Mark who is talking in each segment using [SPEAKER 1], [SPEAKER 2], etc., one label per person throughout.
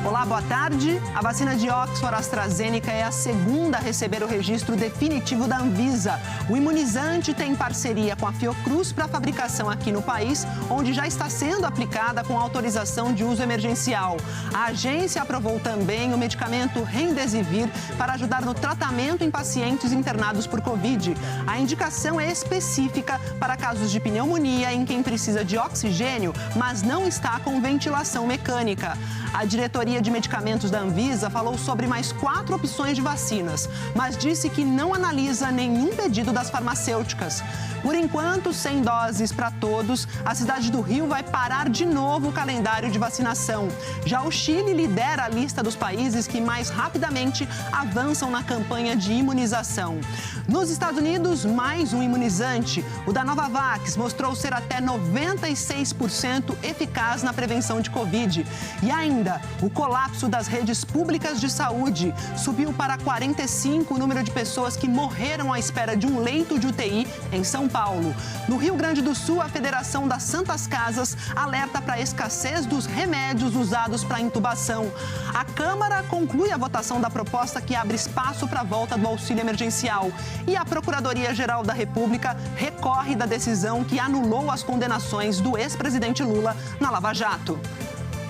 [SPEAKER 1] Olá, boa tarde. A vacina de Oxford AstraZeneca é a segunda a receber o registro definitivo da Anvisa. O imunizante tem parceria com a Fiocruz para fabricação aqui no país, onde já está sendo aplicada com autorização de uso emergencial. A agência aprovou também o medicamento Remdesivir para ajudar no tratamento em pacientes internados por Covid. A indicação é específica para casos de pneumonia em quem precisa de oxigênio, mas não está com ventilação mecânica. A diretoria de medicamentos da Anvisa falou sobre mais 4 opções de vacinas, mas disse que não analisa nenhum pedido das farmacêuticas. Por enquanto, 100 doses para todos, a cidade do Rio vai parar de novo o calendário de vacinação. Já o Chile lidera a lista dos países que mais rapidamente avançam na campanha de imunização. Nos Estados Unidos, mais um imunizante. O da Novavax mostrou ser até 96% eficaz na prevenção de Covid. E ainda, o colapso das redes públicas de saúde subiu para 45 o número de pessoas que morreram à espera de um leito de UTI em São Paulo. No Rio Grande do Sul, a Federação das Santas Casas alerta para a escassez dos remédios usados para intubação. A Câmara conclui a votação da proposta que abre espaço para a volta do auxílio emergencial. E a Procuradoria-Geral da República recorre da decisão que anulou as condenações do ex-presidente Lula na Lava Jato.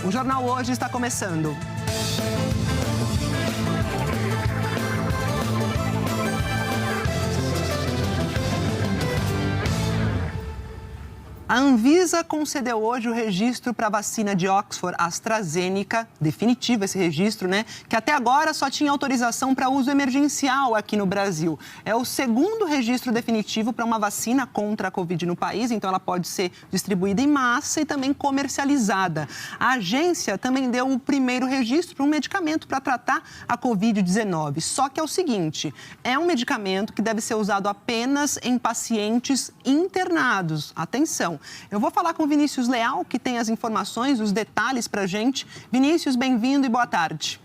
[SPEAKER 1] O Jornal Hoje está começando. A Anvisa concedeu hoje o registro para a vacina de Oxford AstraZeneca, definitivo esse registro, né? Que até agora só tinha autorização para uso emergencial aqui no Brasil. É o segundo registro definitivo para uma vacina contra a Covid no país, então ela pode ser distribuída em massa e também comercializada. A agência também deu o primeiro registro para um medicamento para tratar a Covid-19. Só que é o seguinte, é um medicamento que deve ser usado apenas em pacientes internados. Atenção! Eu vou falar com o Vinícius Leal, que tem as informações, os detalhes para a gente. Vinícius, bem-vindo e boa tarde.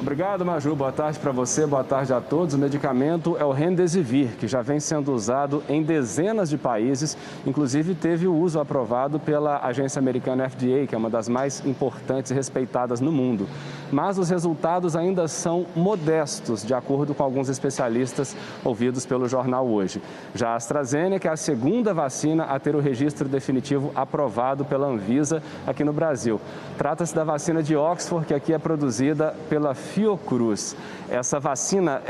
[SPEAKER 2] Obrigado, Maju. Boa tarde para você, boa tarde a todos. O medicamento é o Remdesivir, que já vem sendo usado em dezenas de países. Inclusive, teve o uso aprovado pela agência americana FDA, que é uma das mais importantes e respeitadas no mundo. Mas os resultados ainda são modestos, de acordo com alguns especialistas ouvidos pelo jornal Hoje. Já a AstraZeneca é a segunda vacina a ter o registro definitivo aprovado pela Anvisa aqui no Brasil. Trata-se da vacina de Oxford, que aqui é produzida pela Fiocruz. Essa vacina,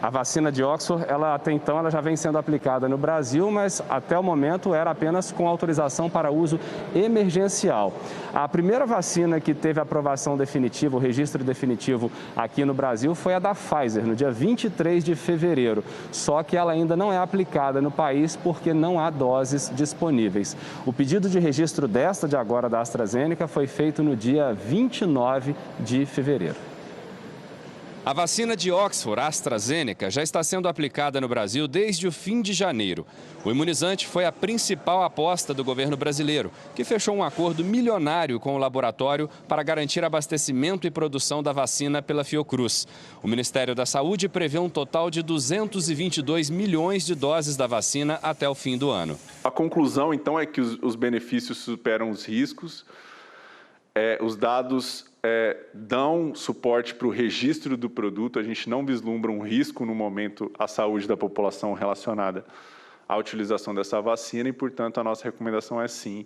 [SPEAKER 2] a vacina de Oxford, até então ela já vem sendo aplicada no Brasil, mas até o momento era apenas com autorização para uso emergencial. A primeira vacina que teve aprovação definitiva, o registro definitivo aqui no Brasil, foi a da Pfizer, no dia 23 de fevereiro. Só que ela ainda não é aplicada no país porque não há doses disponíveis. O pedido de registro desta de agora da AstraZeneca foi feito no dia 29 de fevereiro.
[SPEAKER 3] A vacina de Oxford AstraZeneca já está sendo aplicada no Brasil desde o fim de janeiro. O imunizante foi a principal aposta do governo brasileiro, que fechou um acordo milionário com o laboratório para garantir abastecimento e produção da vacina pela Fiocruz. O Ministério da Saúde prevê um total de 222 milhões de doses da vacina até o fim do ano.
[SPEAKER 4] A conclusão, então, é que os benefícios superam os riscos. Os dados dão suporte para o registro do produto, a gente não vislumbra um risco no momento à saúde da população relacionada à utilização dessa vacina e, portanto, a nossa recomendação é sim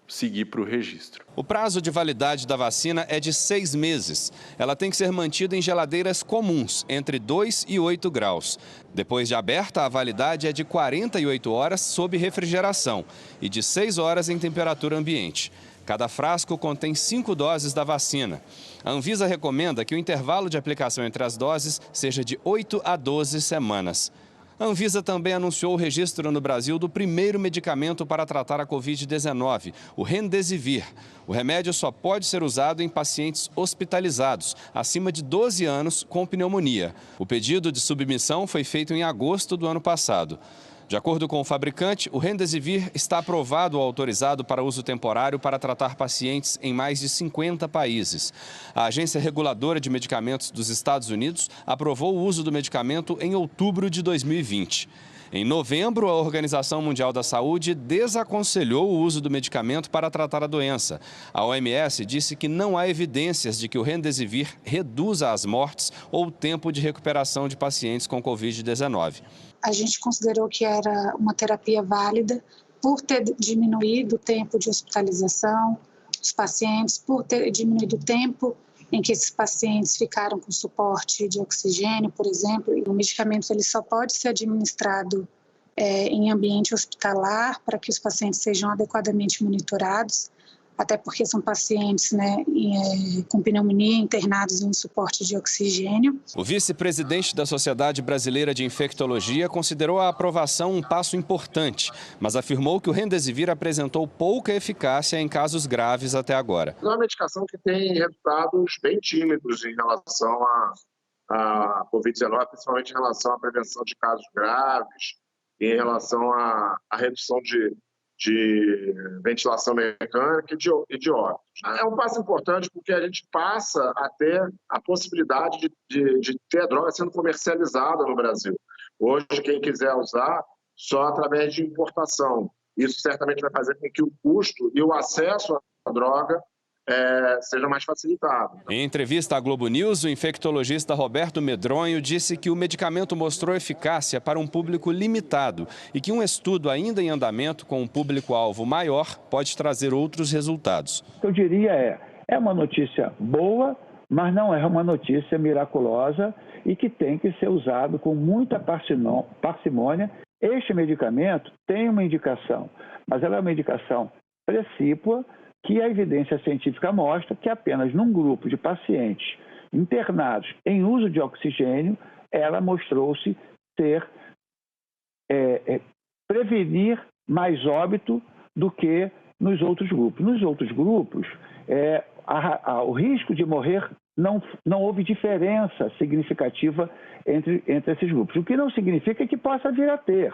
[SPEAKER 4] seguir para o registro.
[SPEAKER 3] O prazo de validade da vacina é de 6 meses. Ela tem que ser mantida em geladeiras comuns, entre 2 e 8 graus. Depois de aberta, a validade é de 48 horas sob refrigeração e de 6 horas em temperatura ambiente. Cada frasco contém 5 doses da vacina. A Anvisa recomenda que o intervalo de aplicação entre as doses seja de 8 a 12 semanas. A Anvisa também anunciou o registro no Brasil do primeiro medicamento para tratar a Covid-19, o Remdesivir. O remédio só pode ser usado em pacientes hospitalizados, acima de 12 anos, com pneumonia. O pedido de submissão foi feito em agosto do ano passado. De acordo com o fabricante, o Remdesivir está aprovado ou autorizado para uso temporário para tratar pacientes em mais de 50 países. A Agência Reguladora de Medicamentos dos Estados Unidos aprovou o uso do medicamento em outubro de 2020. Em novembro, a Organização Mundial da Saúde desaconselhou o uso do medicamento para tratar a doença. A OMS disse que não há evidências de que o Remdesivir reduza as mortes ou o tempo de recuperação de pacientes com Covid-19.
[SPEAKER 5] A gente considerou que era uma terapia válida por ter diminuído o tempo de hospitalização dos pacientes, por ter diminuído o tempo em que esses pacientes ficaram com suporte de oxigênio, por exemplo. E o medicamento ele só pode ser administrado em ambiente hospitalar para que os pacientes sejam adequadamente monitorados, até porque são pacientes com pneumonia internados em suporte de oxigênio.
[SPEAKER 3] O vice-presidente da Sociedade Brasileira de Infectologia considerou a aprovação um passo importante, mas afirmou que o Remdesivir apresentou pouca eficácia em casos graves até agora.
[SPEAKER 6] É uma medicação que tem resultados bem tímidos em relação à Covid-19, principalmente em relação à prevenção de casos graves, em relação à redução de ventilação mecânica e de óbitos. É um passo importante porque a gente passa a ter a possibilidade de ter a droga sendo comercializada no Brasil. Hoje, quem quiser usar, só através de importação. Isso certamente vai fazer com que o custo e o acesso à droga seja mais facilitado.
[SPEAKER 3] Em entrevista à Globo News, o infectologista Roberto Medronho disse que o medicamento mostrou eficácia para um público limitado e que um estudo ainda em andamento com um público-alvo maior pode trazer outros resultados.
[SPEAKER 7] Eu diria é uma notícia boa, mas não é uma notícia miraculosa e que tem que ser usado com muita parcimônia. Este medicamento tem uma indicação, mas ela é uma indicação precípua, que a evidência científica mostra que apenas num grupo de pacientes internados em uso de oxigênio, ela mostrou-se prevenir mais óbito do que nos outros grupos. Nos outros grupos, o risco de morrer não houve diferença significativa entre esses grupos, o que não significa que possa vir a ter.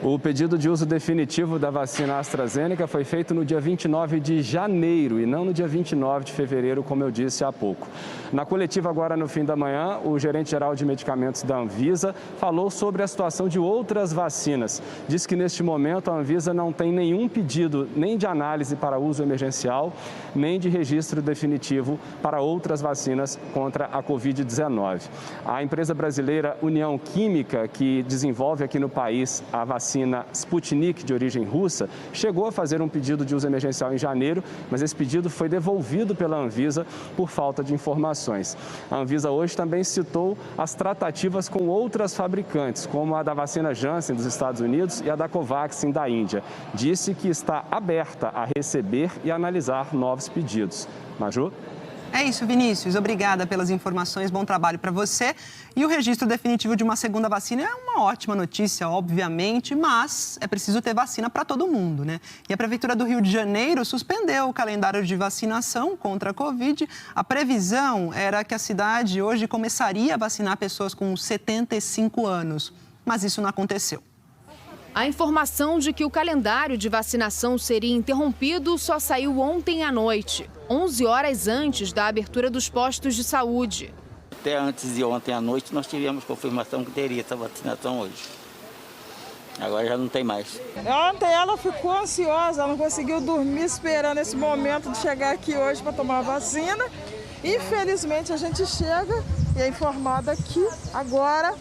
[SPEAKER 2] O pedido de uso definitivo da vacina AstraZeneca foi feito no dia 29 de janeiro e não no dia 29 de fevereiro, como eu disse há pouco. Na coletiva agora no fim da manhã, o gerente-geral de medicamentos da Anvisa falou sobre a situação de outras vacinas. Diz que neste momento a Anvisa não tem nenhum pedido nem de análise para uso emergencial, nem de registro definitivo para outras vacinas contra a Covid-19. A empresa brasileira União Química, que desenvolve aqui no país a vacina Sputnik, de origem russa, chegou a fazer um pedido de uso emergencial em janeiro, mas esse pedido foi devolvido pela Anvisa por falta de informações. A Anvisa hoje também citou as tratativas com outras fabricantes, como a da vacina Janssen dos Estados Unidos e a da Covaxin da Índia. Disse que está aberta a receber e analisar novos pedidos. Maju?
[SPEAKER 1] É isso, Vinícius. Obrigada pelas informações. Bom trabalho para você. E o registro definitivo de uma segunda vacina é uma ótima notícia, obviamente, mas é preciso ter vacina para todo mundo, né? E a Prefeitura do Rio de Janeiro suspendeu o calendário de vacinação contra a Covid. A previsão era que a cidade hoje começaria a vacinar pessoas com 75 anos, mas isso não aconteceu.
[SPEAKER 8] A informação de que o calendário de vacinação seria interrompido só saiu ontem à noite, 11 horas antes da abertura dos postos de saúde.
[SPEAKER 9] Até antes de ontem à noite nós tivemos confirmação que teria essa vacinação hoje. Agora já não tem mais.
[SPEAKER 10] Ontem ela ficou ansiosa, ela não conseguiu dormir esperando esse momento de chegar aqui hoje para tomar a vacina. Infelizmente a gente chega e é informada que agora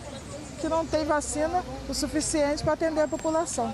[SPEAKER 10] que não tem vacina o suficiente para atender a população.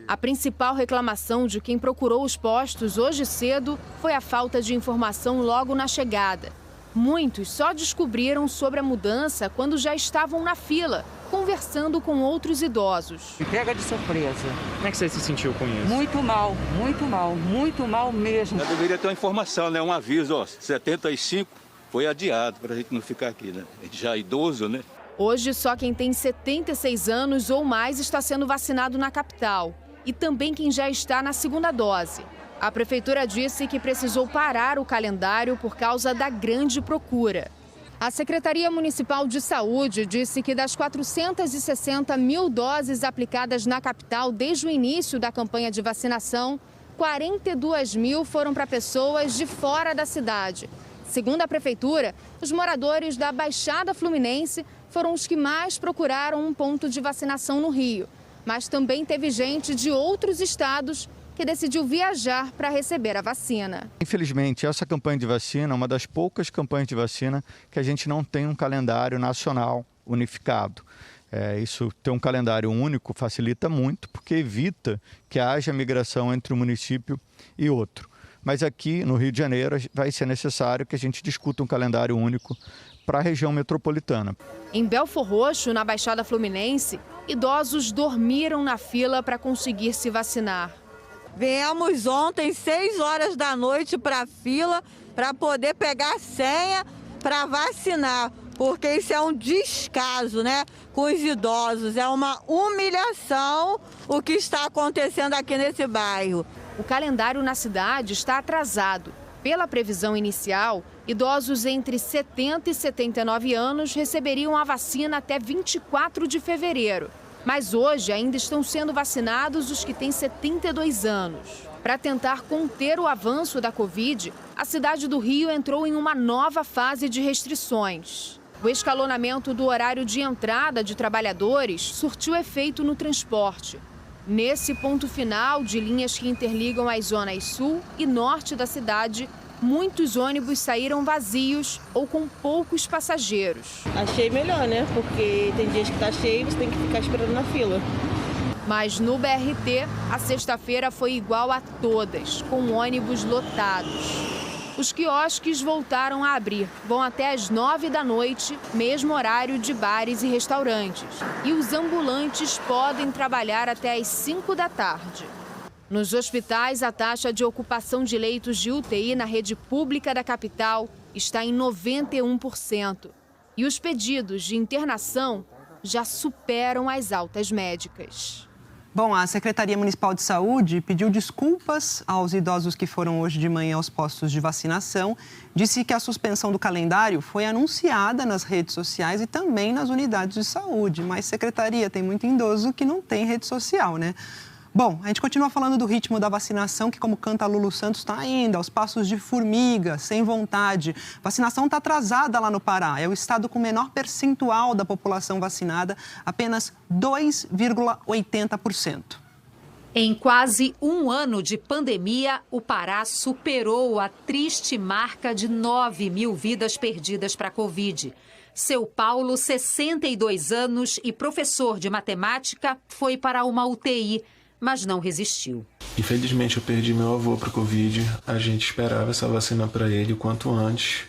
[SPEAKER 8] A principal reclamação de quem procurou os postos hoje cedo foi a falta de informação logo na chegada. Muitos só descobriram sobre a mudança quando já estavam na fila, conversando com outros idosos.
[SPEAKER 11] Pega de surpresa.
[SPEAKER 12] Como é que você se sentiu com isso?
[SPEAKER 11] Muito mal, muito mal mesmo.
[SPEAKER 13] Já deveria ter uma informação, né? Um aviso, ó, 75 foi adiado para a gente não ficar aqui, né? A gente já é idoso, né?
[SPEAKER 8] Hoje, só quem tem 76 anos ou mais está sendo vacinado na capital. E também quem já está na segunda dose. A Prefeitura disse que precisou parar o calendário por causa da grande procura. A Secretaria Municipal de Saúde disse que das 460 mil doses aplicadas na capital desde o início da campanha de vacinação, 42 mil foram para pessoas de fora da cidade. Segundo a Prefeitura, os moradores da Baixada Fluminense foram os que mais procuraram um ponto de vacinação no Rio. Mas também teve gente de outros estados que decidiu viajar para receber a vacina.
[SPEAKER 12] Infelizmente, essa campanha de vacina é uma das poucas campanhas de vacina que a gente não tem um calendário nacional unificado. Isso ter um calendário único facilita muito, porque evita que haja migração entre um município e outro. Mas aqui no Rio de Janeiro vai ser necessário que a gente discuta um calendário único para a região metropolitana.
[SPEAKER 8] Em Belfor Roxo, na Baixada Fluminense, idosos dormiram na fila para conseguir se vacinar.
[SPEAKER 14] Viemos ontem, 6 horas da noite, para a fila para poder pegar a senha para vacinar. Porque isso é um descaso, né, com os idosos. É uma humilhação o que está acontecendo aqui nesse bairro.
[SPEAKER 8] O calendário na cidade está atrasado. Pela previsão inicial, idosos entre 70 e 79 anos receberiam a vacina até 24 de fevereiro. Mas hoje ainda estão sendo vacinados os que têm 72 anos. Para tentar conter o avanço da Covid, a cidade do Rio entrou em uma nova fase de restrições. O escalonamento do horário de entrada de trabalhadores surtiu efeito no transporte. Nesse ponto final de linhas que interligam as zonas sul e norte da cidade, muitos ônibus saíram vazios ou com poucos passageiros.
[SPEAKER 15] Achei melhor, né? Porque tem dias que está cheio e você tem que ficar esperando na fila.
[SPEAKER 8] Mas no BRT, a sexta-feira foi igual a todas, com ônibus lotados. Os quiosques voltaram a abrir, vão até às 9 da noite, mesmo horário de bares e restaurantes. E os ambulantes podem trabalhar até às 5 da tarde. Nos hospitais, a taxa de ocupação de leitos de UTI na rede pública da capital está em 91%. E os pedidos de internação já superam as altas médicas.
[SPEAKER 1] Bom, a Secretaria Municipal de Saúde pediu desculpas aos idosos que foram hoje de manhã aos postos de vacinação. Disse que a suspensão do calendário foi anunciada nas redes sociais e também nas unidades de saúde. Mas, Secretaria, tem muito idoso que não tem rede social, né? Bom, a gente continua falando do ritmo da vacinação, que, como canta Lulu Santos, está ainda aos passos de formiga, sem vontade. A vacinação está atrasada lá no Pará. É o estado com menor percentual da população vacinada, apenas 2,80%.
[SPEAKER 16] Em quase um ano de pandemia, o Pará superou a triste marca de 9 mil vidas perdidas para a Covid. Seu Paulo, 62 anos e professor de matemática, foi para uma UTI, mas não resistiu.
[SPEAKER 17] Infelizmente, eu perdi meu avô para a Covid. A gente esperava essa vacina para ele o quanto antes,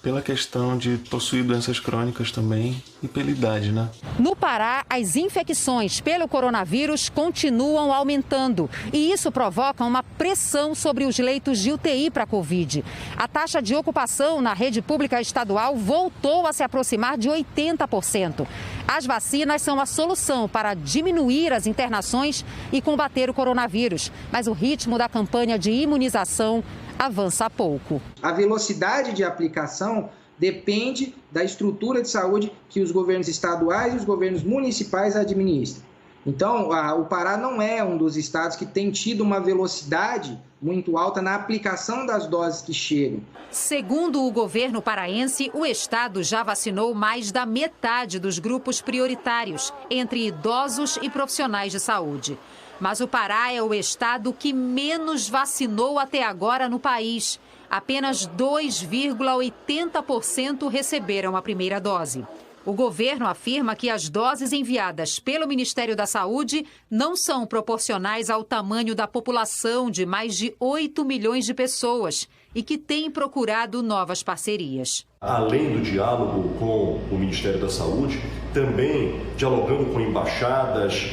[SPEAKER 17] pela questão de possuir doenças crônicas também e pela idade, né?
[SPEAKER 16] No Pará, as infecções pelo coronavírus continuam aumentando e isso provoca uma pressão sobre os leitos de UTI para a Covid. A taxa de ocupação na rede pública estadual voltou a se aproximar de 80%. As vacinas são a solução para diminuir as internações e combater o coronavírus, mas o ritmo da campanha de imunização avança pouco.
[SPEAKER 18] A velocidade de aplicação depende da estrutura de saúde que os governos estaduais e os governos municipais administram. Então, o Pará não é um dos estados que tem tido uma velocidade muito alta na aplicação das doses que chegam.
[SPEAKER 16] Segundo o governo paraense, o estado já vacinou mais da metade dos grupos prioritários, entre idosos e profissionais de saúde. Mas o Pará é o estado que menos vacinou até agora no país. Apenas 2,80% receberam a primeira dose. O governo afirma que as doses enviadas pelo Ministério da Saúde não são proporcionais ao tamanho da população de mais de 8 milhões de pessoas e que tem procurado novas parcerias.
[SPEAKER 19] Além do diálogo com o Ministério da Saúde, também dialogando com embaixadas,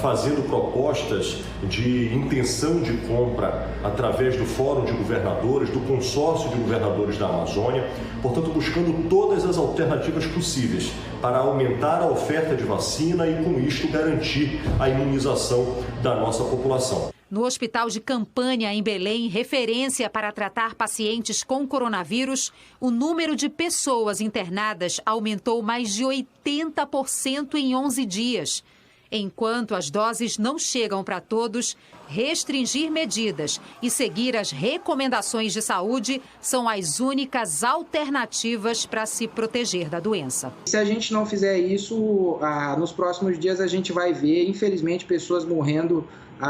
[SPEAKER 19] fazendo propostas de intenção de compra através do Fórum de Governadores, do Consórcio de Governadores da Amazônia, portanto, buscando todas as alternativas possíveis para aumentar a oferta de vacina e, com isto, garantir a imunização da nossa população.
[SPEAKER 16] No Hospital de Campanha, em Belém, referência para tratar pacientes com coronavírus, o número de pessoas internadas aumentou mais de 80% em 11 dias. Enquanto as doses não chegam para todos, restringir medidas e seguir as recomendações de saúde são as únicas alternativas para se proteger da doença.
[SPEAKER 18] Se a gente não fizer isso, nos próximos dias a gente vai ver, infelizmente, pessoas morrendo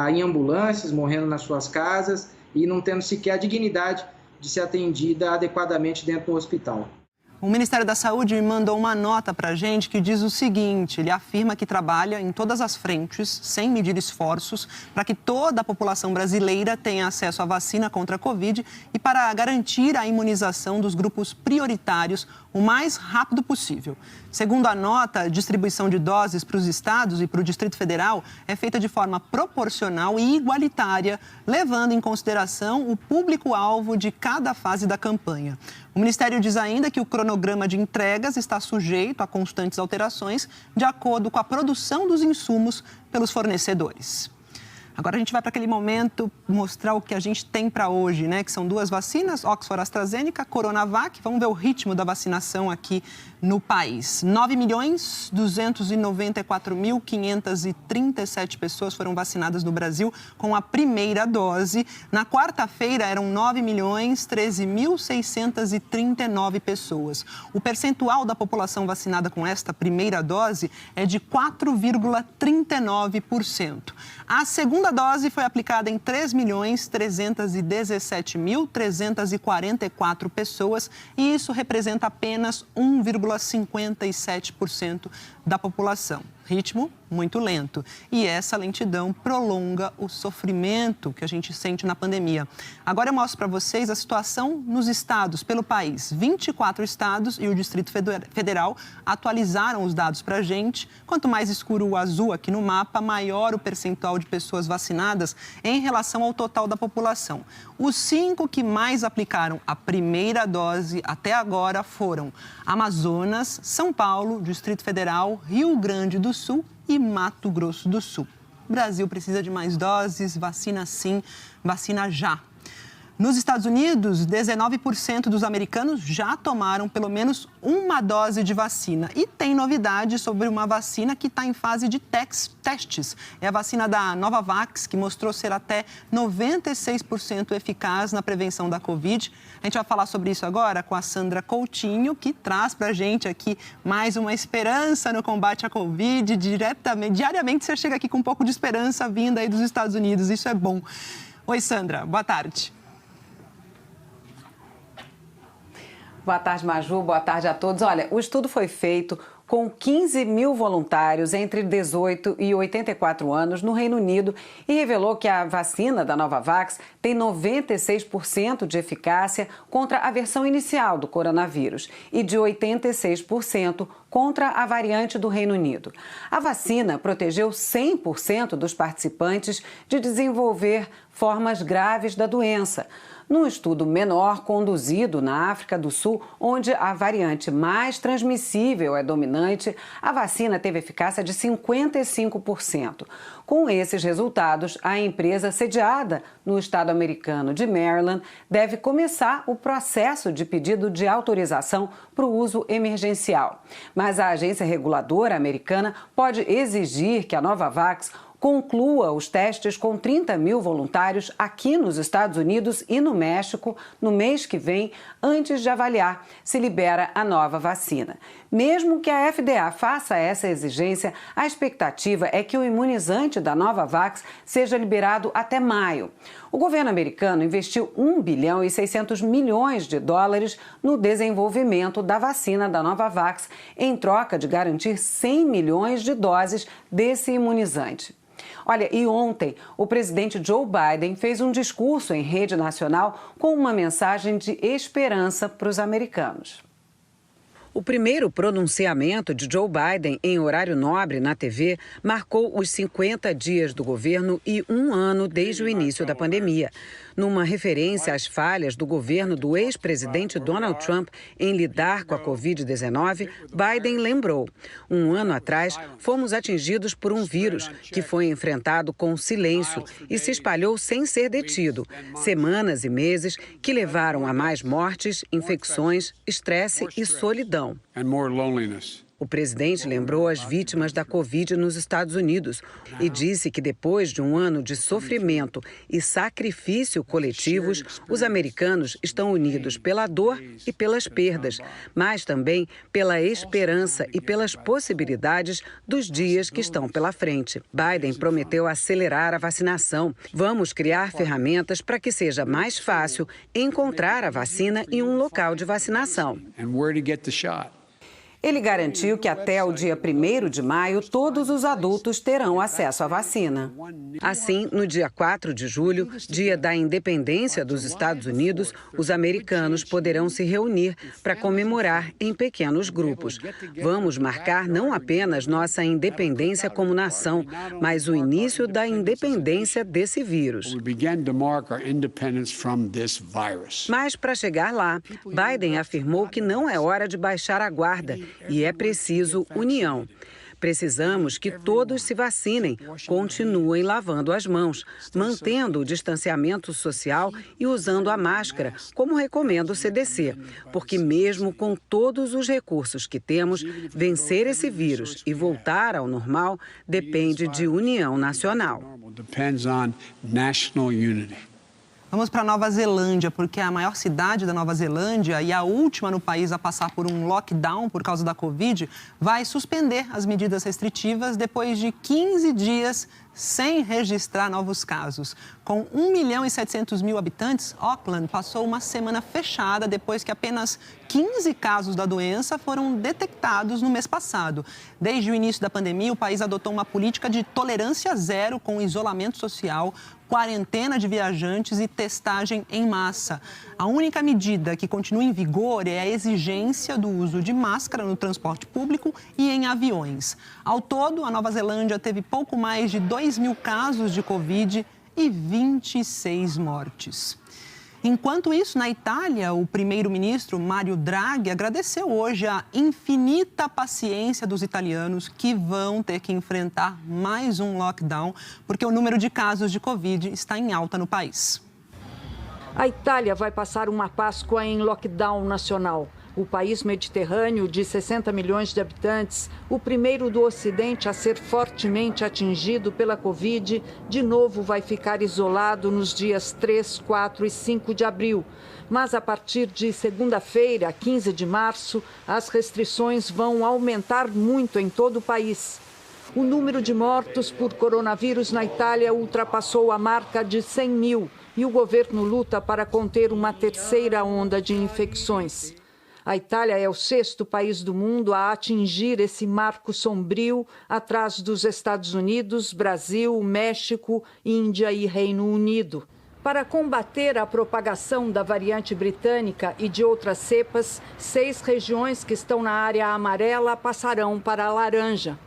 [SPEAKER 18] em ambulâncias, morrendo nas suas casas e não tendo sequer a dignidade de ser atendida adequadamente dentro do hospital.
[SPEAKER 1] O Ministério da Saúde me mandou uma nota para a gente que diz o seguinte: ele afirma que trabalha em todas as frentes, sem medir esforços, para que toda a população brasileira tenha acesso à vacina contra a Covid e para garantir a imunização dos grupos prioritários o mais rápido possível. Segundo a nota, a distribuição de doses para os estados e para o Distrito Federal é feita de forma proporcional e igualitária, levando em consideração o público-alvo de cada fase da campanha. O Ministério diz ainda que o cronograma de entregas está sujeito a constantes alterações de acordo com a produção dos insumos pelos fornecedores. Agora a gente vai para aquele momento mostrar o que a gente tem para hoje, né? Que são 2 vacinas, Oxford AstraZeneca, Coronavac. Vamos ver o ritmo da vacinação aqui no país. 9.294.537 pessoas foram vacinadas no Brasil com a primeira dose. Na quarta-feira eram 9.013.639 pessoas. O percentual da população vacinada com esta primeira dose é de 4,39%. A segunda dose foi aplicada em 3.317.344 pessoas e isso representa apenas 1,57% da população. Ritmo muito lento. E essa lentidão prolonga o sofrimento que a gente sente na pandemia. Agora eu mostro para vocês a situação nos estados pelo país. 24 estados e o Distrito Federal atualizaram os dados para a gente. Quanto mais escuro o azul aqui no mapa, maior o percentual de pessoas vacinadas em relação ao total da população. Os 5 que mais aplicaram a primeira dose até agora foram Amazonas, São Paulo, Distrito Federal, Rio Grande do Sul e Mato Grosso do Sul. O Brasil precisa de mais doses, vacina sim, vacina já. Nos Estados Unidos, 19% dos americanos já tomaram pelo menos uma dose de vacina. E tem novidade sobre uma vacina que está em fase de testes. É a vacina da Novavax, que mostrou ser até 96% eficaz na prevenção da Covid. A gente vai falar sobre isso agora com a Sandra Coutinho, que traz para a gente aqui mais uma esperança no combate à Covid. Diariamente você chega aqui com um pouco de esperança vinda aí dos Estados Unidos. Isso é bom. Oi, Sandra. Boa tarde.
[SPEAKER 20] Boa tarde, Maju. Boa tarde a todos. Olha, o estudo foi feito com 15 mil voluntários entre 18 e 84 anos no Reino Unido e revelou que a vacina da Novavax tem 96% de eficácia contra a versão inicial do coronavírus e de 86% contra a variante do Reino Unido. A vacina protegeu 100% dos participantes de desenvolver formas graves da doença. Num estudo menor conduzido na África do Sul, onde a variante mais transmissível é dominante, a vacina teve eficácia de 55%. Com esses resultados, a empresa sediada no estado americano de Maryland deve começar o processo de pedido de autorização para o uso emergencial. Mas a agência reguladora americana pode exigir que a Novavax conclua os testes com 30 mil voluntários aqui nos Estados Unidos e no México no mês que vem, antes de avaliar se libera a nova vacina. Mesmo que a FDA faça essa exigência, a expectativa é que o imunizante da Novavax seja liberado até maio. O governo americano investiu 1 bilhão e 600 milhões de dólares no desenvolvimento da vacina da Novavax, em troca de garantir 100 milhões de doses desse imunizante. Olha, e ontem o presidente Joe Biden fez um discurso em rede nacional com uma mensagem de esperança para os americanos. O primeiro pronunciamento de Joe Biden em horário nobre na TV marcou os 50 dias do governo e 1 ano desde o início da pandemia. Numa referência às falhas do governo do ex-presidente Donald Trump em lidar com a Covid-19, Biden lembrou: 1 ano atrás, fomos atingidos por um vírus que foi enfrentado com silêncio e se espalhou sem ser detido. Semanas e meses que levaram a mais mortes, infecções, estresse e solidão.
[SPEAKER 21] O presidente lembrou as vítimas da Covid nos Estados Unidos e disse que depois de um ano de sofrimento e sacrifício coletivos, os americanos estão unidos pela dor e pelas perdas, mas também pela esperança e pelas possibilidades dos dias que estão pela frente. Biden prometeu acelerar a vacinação. Vamos criar ferramentas para que seja mais fácil encontrar a vacina em um local de vacinação.
[SPEAKER 20] Ele garantiu que até o dia 1º de maio, todos os adultos terão acesso à vacina.
[SPEAKER 21] Assim, no dia 4 de julho, dia da independência dos Estados Unidos, os americanos poderão se reunir para comemorar em pequenos grupos. Vamos marcar não apenas nossa independência como nação, mas o início da independência desse vírus. Mas, para chegar lá, Biden afirmou que não é hora de baixar a guarda e é preciso união. Precisamos que todos se vacinem, continuem lavando as mãos, mantendo o distanciamento social e usando a máscara, como recomenda o CDC. Porque mesmo com todos os recursos que temos, vencer esse vírus e voltar ao normal depende de união nacional.
[SPEAKER 1] Vamos para Nova Zelândia, porque a maior cidade da Nova Zelândia e a última no país a passar por um lockdown por causa da Covid vai suspender as medidas restritivas depois de 15 dias sem registrar novos casos. Com 1.700.000 habitantes, Auckland passou uma semana fechada depois que apenas 15 casos da doença foram detectados no mês passado. Desde o início da pandemia, o país adotou uma política de tolerância zero com isolamento social, quarentena de viajantes e testagem em massa. A única medida que continua em vigor é a exigência do uso de máscara no transporte público e em aviões. Ao todo, a Nova Zelândia teve pouco mais de 2.000 casos de Covid e 26 mortes. Enquanto isso, na Itália, o primeiro-ministro Mario Draghi agradeceu hoje a infinita paciência dos italianos que vão ter que enfrentar mais um lockdown, porque o número de casos de Covid está em alta no país.
[SPEAKER 22] A Itália vai passar uma Páscoa em lockdown nacional. O país mediterrâneo, de 60 milhões de habitantes, o primeiro do Ocidente a ser fortemente atingido pela Covid, de novo vai ficar isolado nos dias 3, 4 e 5 de abril. Mas a partir de segunda-feira, 15 de março, as restrições vão aumentar muito em todo o país. O número de mortos por coronavírus na Itália ultrapassou a marca de 100 mil e o governo luta para conter uma terceira onda de infecções. A Itália é o 6º país do mundo a atingir esse marco sombrio, atrás dos Estados Unidos, Brasil, México, Índia e Reino Unido. Para combater a propagação da variante britânica e de outras cepas, 6 regiões que estão na área amarela passarão para a laranja,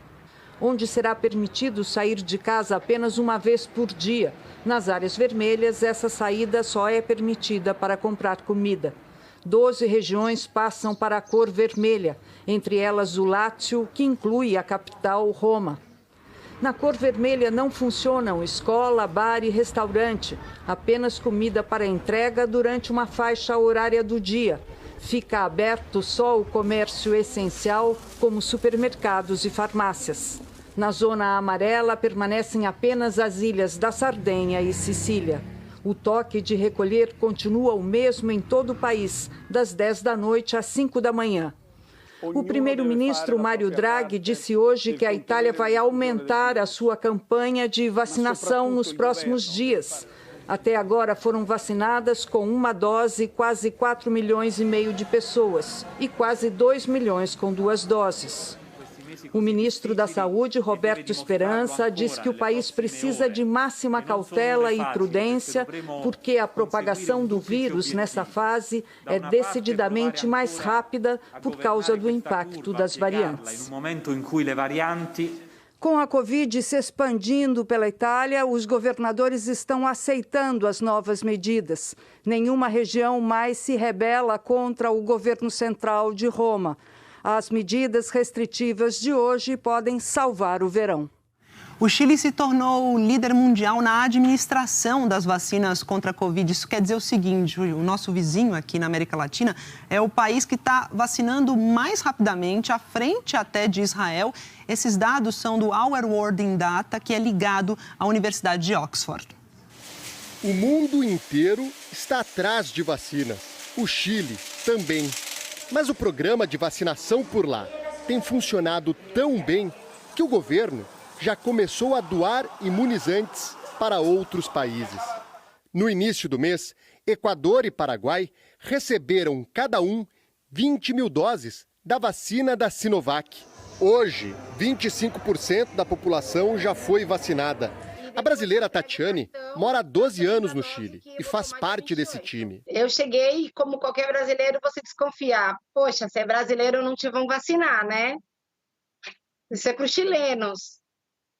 [SPEAKER 22] onde será permitido sair de casa apenas uma vez por dia. Nas áreas vermelhas, essa saída só é permitida para comprar comida. 12 regiões passam para a cor vermelha, entre elas o Lácio, que inclui a capital, Roma. Na cor vermelha não funcionam escola, bar e restaurante, apenas comida para entrega durante uma faixa horária do dia. Fica aberto só o comércio essencial, como supermercados e farmácias. Na zona amarela permanecem apenas as ilhas da Sardenha e Sicília. O toque de recolher continua o mesmo em todo o país, das 10 da noite às 5 da manhã. O primeiro-ministro Mario Draghi disse hoje que a Itália vai aumentar a sua campanha de vacinação nos próximos dias. Até agora foram vacinadas com uma dose quase 4,5 milhões de pessoas e quase 2 milhões com 2 doses. O ministro da Saúde, Roberto Speranza, diz que o país precisa de máxima cautela e prudência, porque a propagação do vírus nessa fase é decididamente mais rápida por causa do impacto das variantes. Com a Covid se expandindo pela Itália, os governadores estão aceitando as novas medidas. Nenhuma região mais se rebela contra o governo central de Roma. As medidas restritivas de hoje podem salvar o verão.
[SPEAKER 1] O Chile se tornou líder mundial na administração das vacinas contra a Covid. Isso quer dizer o seguinte, o nosso vizinho aqui na América Latina é o país que está vacinando mais rapidamente, à frente até de Israel. Esses dados são do Our World in Data, que é ligado à Universidade de Oxford.
[SPEAKER 4] O mundo inteiro está atrás de vacinas. O Chile também. Mas o programa de vacinação por lá tem funcionado tão bem que o governo já começou a doar imunizantes para outros países. No início do mês, Equador e Paraguai receberam cada um 20 mil doses da vacina da Sinovac. Hoje, 25% da população já foi vacinada. A brasileira Tatiane mora há 12 anos no Chile e faz parte desse time.
[SPEAKER 5] Eu cheguei e, como qualquer brasileiro, você desconfiar. Poxa, se é brasileiro, não te vão vacinar, né? Isso é para os chilenos.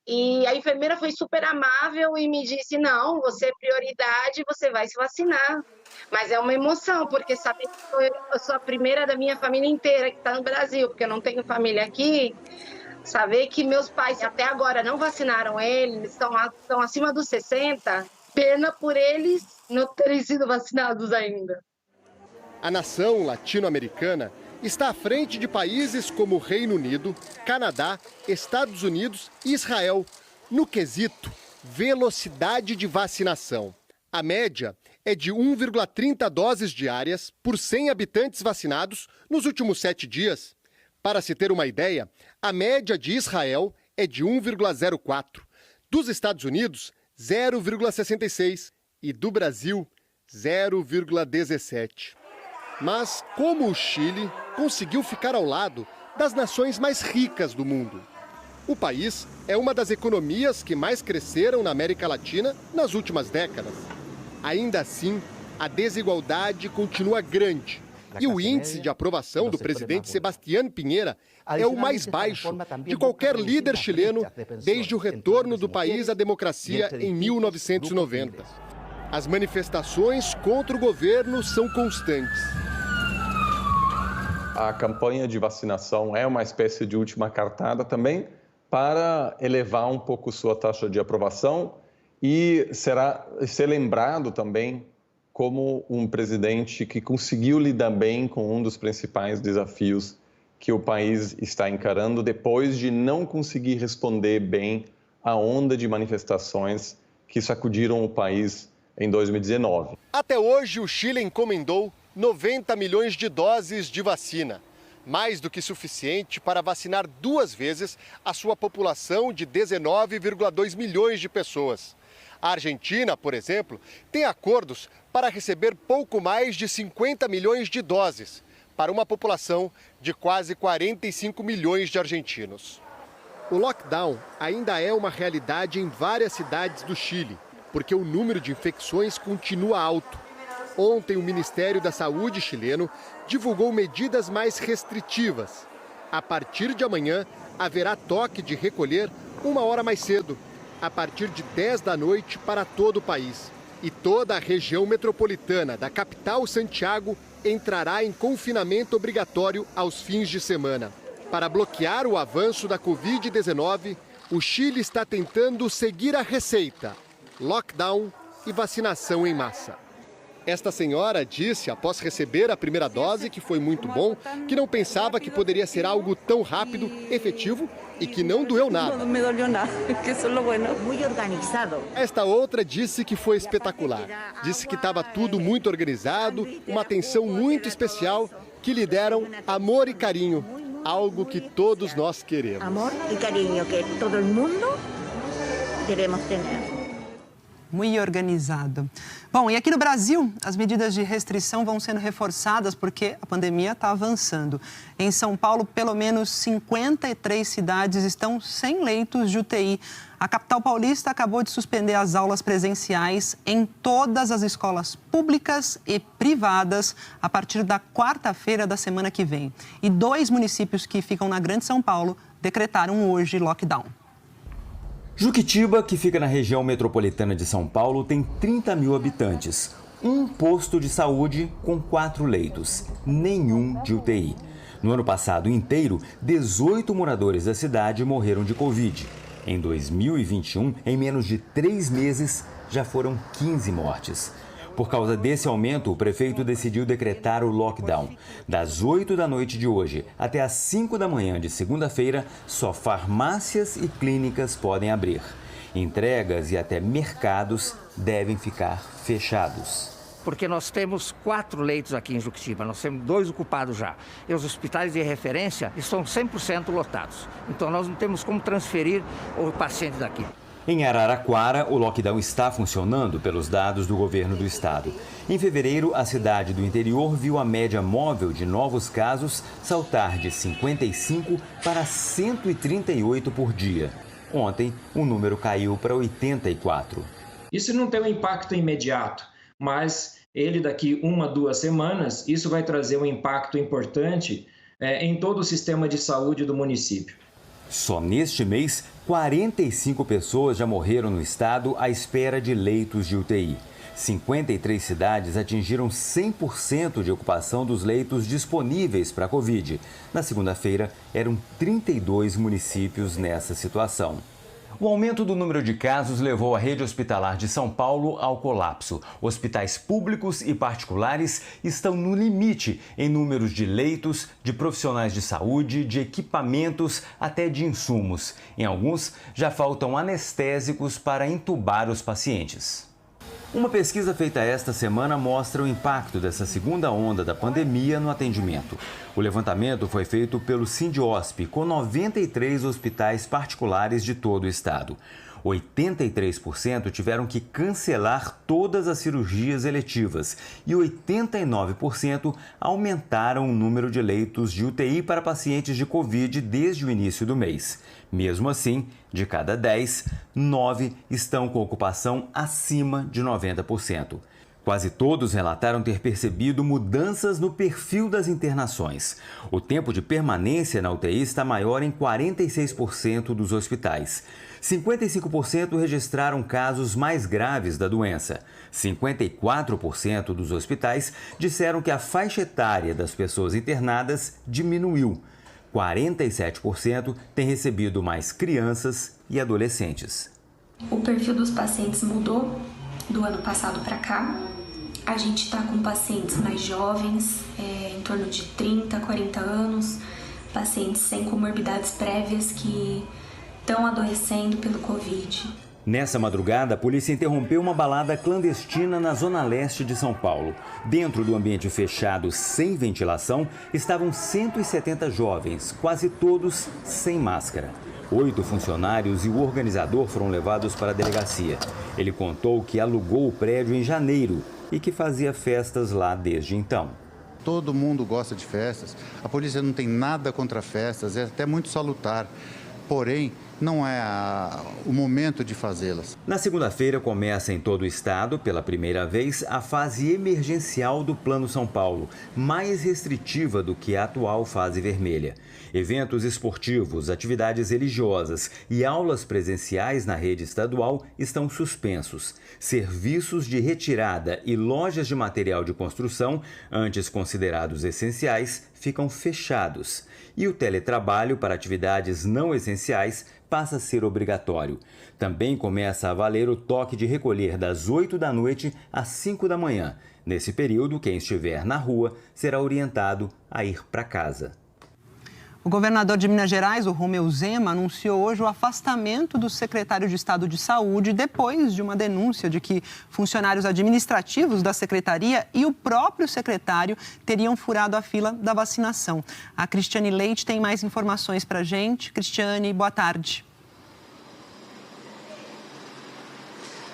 [SPEAKER 5] E a enfermeira foi super amável e me disse, não, você é prioridade, você vai se vacinar. Mas é uma emoção, porque sabe que eu sou a primeira da minha família inteira que está no Brasil, porque eu não tenho família aqui. Saber que meus pais até agora não vacinaram eles, estão acima dos 60, pena por eles não terem sido vacinados ainda.
[SPEAKER 4] A nação latino-americana está à frente de países como Reino Unido, Canadá, Estados Unidos e Israel no quesito velocidade de vacinação. A média é de 1,30 doses diárias por 100 habitantes vacinados nos últimos 7 dias. Para se ter uma ideia, a média de Israel é de 1,04, dos Estados Unidos, 0,66 e do Brasil, 0,17. Mas como o Chile conseguiu ficar ao lado das nações mais ricas do mundo? O país é uma das economias que mais cresceram na América Latina nas últimas décadas. Ainda assim, a desigualdade continua grande. E o índice de aprovação do presidente Sebastián Piñera é o mais baixo de qualquer líder chileno desde o retorno do país à democracia em 1990. As manifestações contra o governo são constantes.
[SPEAKER 23] A campanha de vacinação é uma espécie de última cartada também para elevar um pouco sua taxa de aprovação e ser lembrado também como um presidente que conseguiu lidar bem com um dos principais desafios que o país está encarando depois de não conseguir responder bem à onda de manifestações que sacudiram o país em 2019.
[SPEAKER 4] Até hoje, o Chile encomendou 90 milhões de doses de vacina, mais do que suficiente para vacinar 2 vezes a sua população de 19,2 milhões de pessoas. A Argentina, por exemplo, tem acordos para receber pouco mais de 50 milhões de doses, para uma população de quase 45 milhões de argentinos. O lockdown ainda é uma realidade em várias cidades do Chile, porque o número de infecções continua alto. Ontem, o Ministério da Saúde chileno divulgou medidas mais restritivas. A partir de amanhã, haverá toque de recolher 1 hora mais cedo, a partir de 10 da noite para todo o país. E toda a região metropolitana da capital Santiago entrará em confinamento obrigatório aos fins de semana. Para bloquear o avanço da Covid-19, o Chile está tentando seguir a receita: lockdown e vacinação em massa. Esta senhora disse, após receber a primeira dose, que foi muito bom, que não pensava que poderia ser algo tão rápido, efetivo e que não doeu nada.
[SPEAKER 24] Não me doliu nada, que isso é bueno.
[SPEAKER 4] Muito organizado. Esta outra disse que foi espetacular. Disse que estava tudo muito organizado, uma atenção muito especial, que lhe deram amor e carinho, algo que todos nós queremos.
[SPEAKER 24] Amor e carinho que todo mundo queremos ter.
[SPEAKER 1] Muito organizado. Bom, e aqui no Brasil, as medidas de restrição vão sendo reforçadas porque a pandemia está avançando. Em São Paulo, pelo menos 53 cidades estão sem leitos de UTI. A capital paulista acabou de suspender as aulas presenciais em todas as escolas públicas e privadas a partir da quarta-feira da semana que vem. E 2 municípios que ficam na Grande São Paulo decretaram hoje lockdown.
[SPEAKER 25] Juquitiba, que fica na região metropolitana de São Paulo, tem 30 mil habitantes. Um posto de saúde com 4 leitos, nenhum de UTI. No ano passado inteiro, 18 moradores da cidade morreram de Covid. Em 2021, em menos de 3 meses, já foram 15 mortes. Por causa desse aumento, o prefeito decidiu decretar o lockdown. Das 8 da noite de hoje até às 5 da manhã de segunda-feira, só farmácias e clínicas podem abrir. Entregas e até mercados devem ficar fechados.
[SPEAKER 2] Porque nós temos 4 leitos aqui em Juquitiba, nós temos 2 ocupados já. E os hospitais de referência estão 100% lotados. Então nós não temos como transferir o paciente daqui.
[SPEAKER 25] Em Araraquara, o lockdown está funcionando pelos dados do governo do estado. Em fevereiro, a cidade do interior viu a média móvel de novos casos saltar de 55 para 138 por dia. Ontem, o número caiu para 84.
[SPEAKER 3] Isso não tem um impacto imediato, mas ele daqui 1 a 2 semanas, isso vai trazer um impacto importante em todo o sistema de saúde do município.
[SPEAKER 25] Só neste mês, 45 pessoas já morreram no estado à espera de leitos de UTI. 53 cidades atingiram 100% de ocupação dos leitos disponíveis para a Covid. Na segunda-feira, eram 32 municípios nessa situação. O aumento do número de casos levou a rede hospitalar de São Paulo ao colapso. Hospitais públicos e particulares estão no limite em números de leitos, de profissionais de saúde, de equipamentos, até de insumos. Em alguns, já faltam anestésicos para entubar os pacientes. Uma pesquisa feita esta semana mostra o impacto dessa segunda onda da pandemia no atendimento. O levantamento foi feito pelo Sindiosp, com 93 hospitais particulares de todo o estado. 83% tiveram que cancelar todas as cirurgias eletivas e 89% aumentaram o número de leitos de UTI para pacientes de Covid desde o início do mês. Mesmo assim, de cada 10, 9 estão com ocupação acima de 90%. Quase todos relataram ter percebido mudanças no perfil das internações. O tempo de permanência na UTI está maior em 46% dos hospitais. 55% registraram casos mais graves da doença. 54% dos hospitais disseram que a faixa etária das pessoas internadas diminuiu. 47% têm recebido mais crianças e adolescentes.
[SPEAKER 6] O perfil dos pacientes mudou do ano passado para cá. A gente está com pacientes mais jovens, em torno de 30, 40 anos, pacientes sem comorbidades prévias que estão adoecendo pelo Covid.
[SPEAKER 25] Nessa madrugada, a polícia interrompeu uma balada clandestina na zona leste de São Paulo. Dentro do ambiente fechado, sem ventilação, estavam 170 jovens, quase todos sem máscara. 8 funcionários e o organizador foram levados para a delegacia. Ele contou que alugou o prédio em janeiro e que fazia festas lá desde então.
[SPEAKER 7] Todo mundo gosta de festas, a polícia não tem nada contra festas, é até muito salutar. Porém, não é o momento de fazê-las.
[SPEAKER 25] Na segunda-feira começa em todo o estado, pela primeira vez, a fase emergencial do Plano São Paulo, mais restritiva do que a atual fase vermelha. Eventos esportivos, atividades religiosas e aulas presenciais na rede estadual estão suspensos. Serviços de retirada e lojas de material de construção, antes considerados essenciais, ficam fechados. E o teletrabalho para atividades não essenciais passa a ser obrigatório. Também começa a valer o toque de recolher das 8 da noite às 5 da manhã. Nesse período, quem estiver na rua será orientado a ir para casa.
[SPEAKER 1] O governador de Minas Gerais, o Romeu Zema, anunciou hoje o afastamento do secretário de Estado de Saúde depois de uma denúncia de que funcionários administrativos da secretaria e o próprio secretário teriam furado a fila da vacinação. A Cristiane Leite tem mais informações para a gente. Cristiane, boa tarde.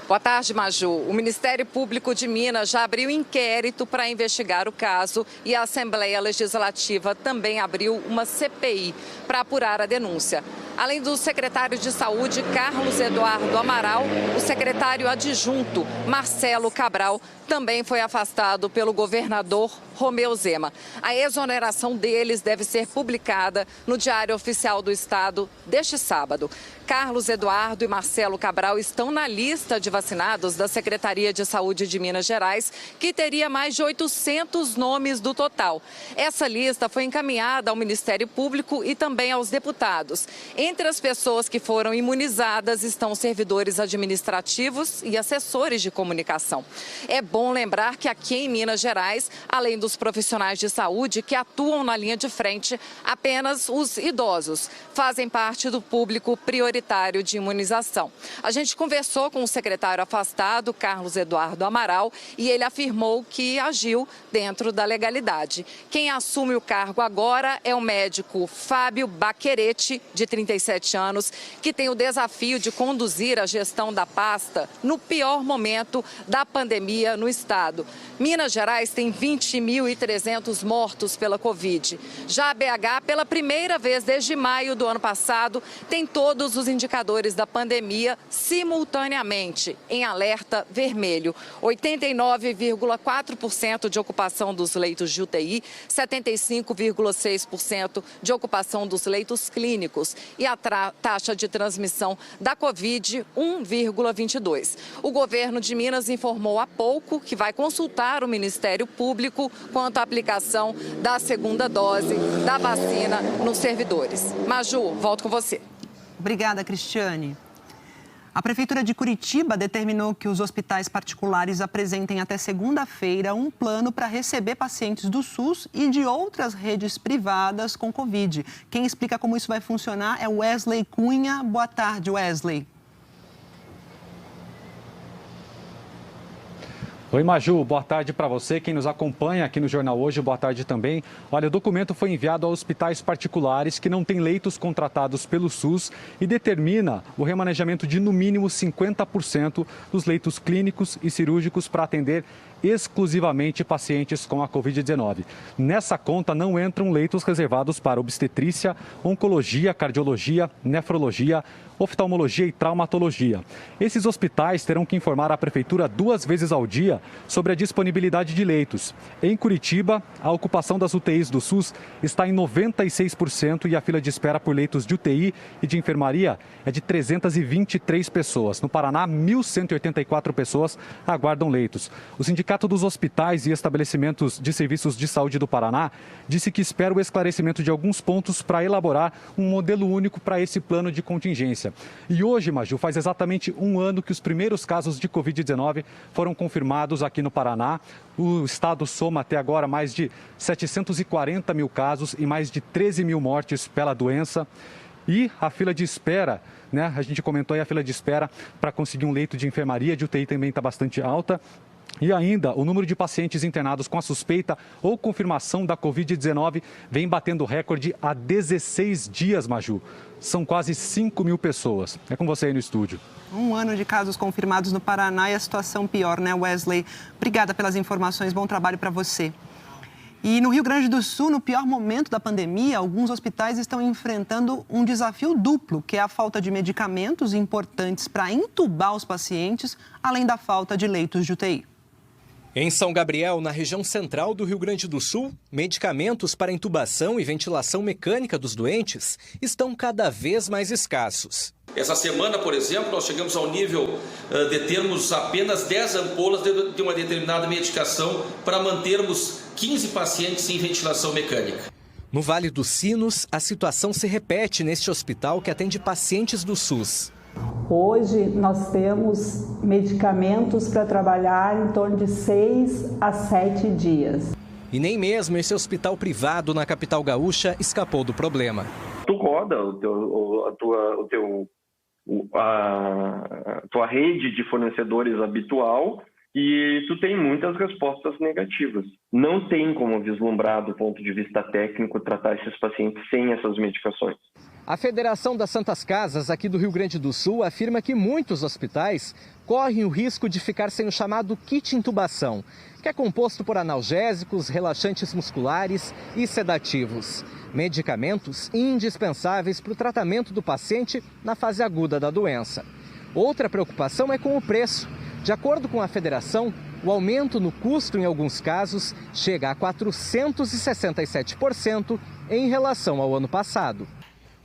[SPEAKER 9] Boa tarde, Maju. O Ministério Público de Minas já abriu inquérito para investigar o caso e a Assembleia Legislativa também abriu uma CPI para apurar a denúncia. Além do secretário de Saúde, Carlos Eduardo Amaral, o secretário adjunto, Marcelo Cabral, também foi afastado pelo governador Romeu Zema. A exoneração deles deve ser publicada no Diário Oficial do Estado deste sábado. Carlos Eduardo e Marcelo Cabral estão na lista de vacinados da Secretaria de Saúde de Minas Gerais, que teria mais de 800 nomes do total. Essa lista foi encaminhada ao Ministério Público e também aos deputados. Entre as pessoas que foram imunizadas estão servidores administrativos e assessores de comunicação. É bom lembrar que aqui em Minas Gerais, além dos profissionais de saúde que atuam na linha de frente, apenas os idosos fazem parte do público prioritário de imunização. A gente conversou com o secretário afastado, Carlos Eduardo Amaral, e ele afirmou que agiu dentro da legalidade. Quem assume o cargo agora é o médico Fábio Baquerete, de 37 anos, que tem o desafio de conduzir a gestão da pasta no pior momento da pandemia no estado. Minas Gerais tem 20.300 mortos pela Covid. Já a BH, pela primeira vez desde maio do ano passado, tem todos os indicadores da pandemia simultaneamente em alerta vermelho. 89,4% de ocupação dos leitos de UTI, 75,6% de ocupação dos leitos clínicos e a taxa de transmissão da Covid, 1,22. O governo de Minas informou há pouco que vai consultar o Ministério Público quanto à aplicação da segunda dose da vacina nos servidores. Maju, volto com você.
[SPEAKER 1] Obrigada, Cristiane. A Prefeitura de Curitiba determinou que os hospitais particulares apresentem até segunda-feira um plano para receber pacientes do SUS e de outras redes privadas com Covid. Quem explica como isso vai funcionar é Wesley Cunha. Boa tarde, Wesley.
[SPEAKER 10] Oi, Maju, boa tarde para você, quem nos acompanha aqui no Jornal Hoje, boa tarde também. Olha, o documento foi enviado a hospitais particulares que não têm leitos contratados pelo SUS e determina o remanejamento de no mínimo 50% dos leitos clínicos e cirúrgicos para atender exclusivamente pacientes com a Covid-19. Nessa conta não entram leitos reservados para obstetrícia, oncologia, cardiologia, nefrologia, oftalmologia e traumatologia. Esses hospitais terão que informar a Prefeitura 2 vezes ao dia sobre a disponibilidade de leitos. Em Curitiba, a ocupação das UTIs do SUS está em 96% e a fila de espera por leitos de UTI e de enfermaria é de 323 pessoas. No Paraná, 1.184 pessoas aguardam leitos. O Sindicato dos Hospitais e Estabelecimentos de Serviços de Saúde do Paraná disse que espera o esclarecimento de alguns pontos para elaborar um modelo único para esse plano de contingência. E hoje, Maju, faz exatamente um ano que os primeiros casos de Covid-19 foram confirmados aqui no Paraná. O estado soma até agora mais de 740 mil casos e mais de 13 mil mortes pela doença. E a fila de espera, né? A gente comentou aí a fila de espera para conseguir um leito de enfermaria, de UTI também está bastante alta. E ainda, o número de pacientes internados com a suspeita ou confirmação da Covid-19 vem batendo recorde há 16 dias, Maju. São quase 5 mil pessoas. É com você aí no estúdio.
[SPEAKER 1] Um ano de casos confirmados no Paraná e a situação pior, né, Wesley? Obrigada pelas informações, bom trabalho para você. E no Rio Grande do Sul, no pior momento da pandemia, alguns hospitais estão enfrentando um desafio duplo, que é a falta de medicamentos importantes para entubar os pacientes, além da falta de leitos de UTI.
[SPEAKER 11] Em São Gabriel, na região central do Rio Grande do Sul, medicamentos para intubação e ventilação mecânica dos doentes estão cada vez mais escassos.
[SPEAKER 12] Essa semana, por exemplo, nós chegamos ao nível de termos apenas 10 ampolas de uma determinada medicação para mantermos 15 pacientes em ventilação mecânica.
[SPEAKER 11] No Vale dos Sinos, a situação se repete neste hospital que atende pacientes do SUS.
[SPEAKER 13] Hoje nós temos medicamentos para trabalhar em torno de 6 a 7 dias.
[SPEAKER 11] E nem mesmo esse hospital privado na capital gaúcha escapou do problema.
[SPEAKER 14] Tu roda a tua rede de fornecedores habitual e tu tem muitas respostas negativas. Não tem como vislumbrar do ponto de vista técnico tratar esses pacientes sem essas medicações.
[SPEAKER 11] A Federação das Santas Casas aqui do Rio Grande do Sul afirma que muitos hospitais correm o risco de ficar sem o chamado kit intubação, que é composto por analgésicos, relaxantes musculares e sedativos. Medicamentos indispensáveis para o tratamento do paciente na fase aguda da doença. Outra preocupação é com o preço. De acordo com a federação, o aumento no custo, em alguns casos, chega a 467% em relação ao ano passado.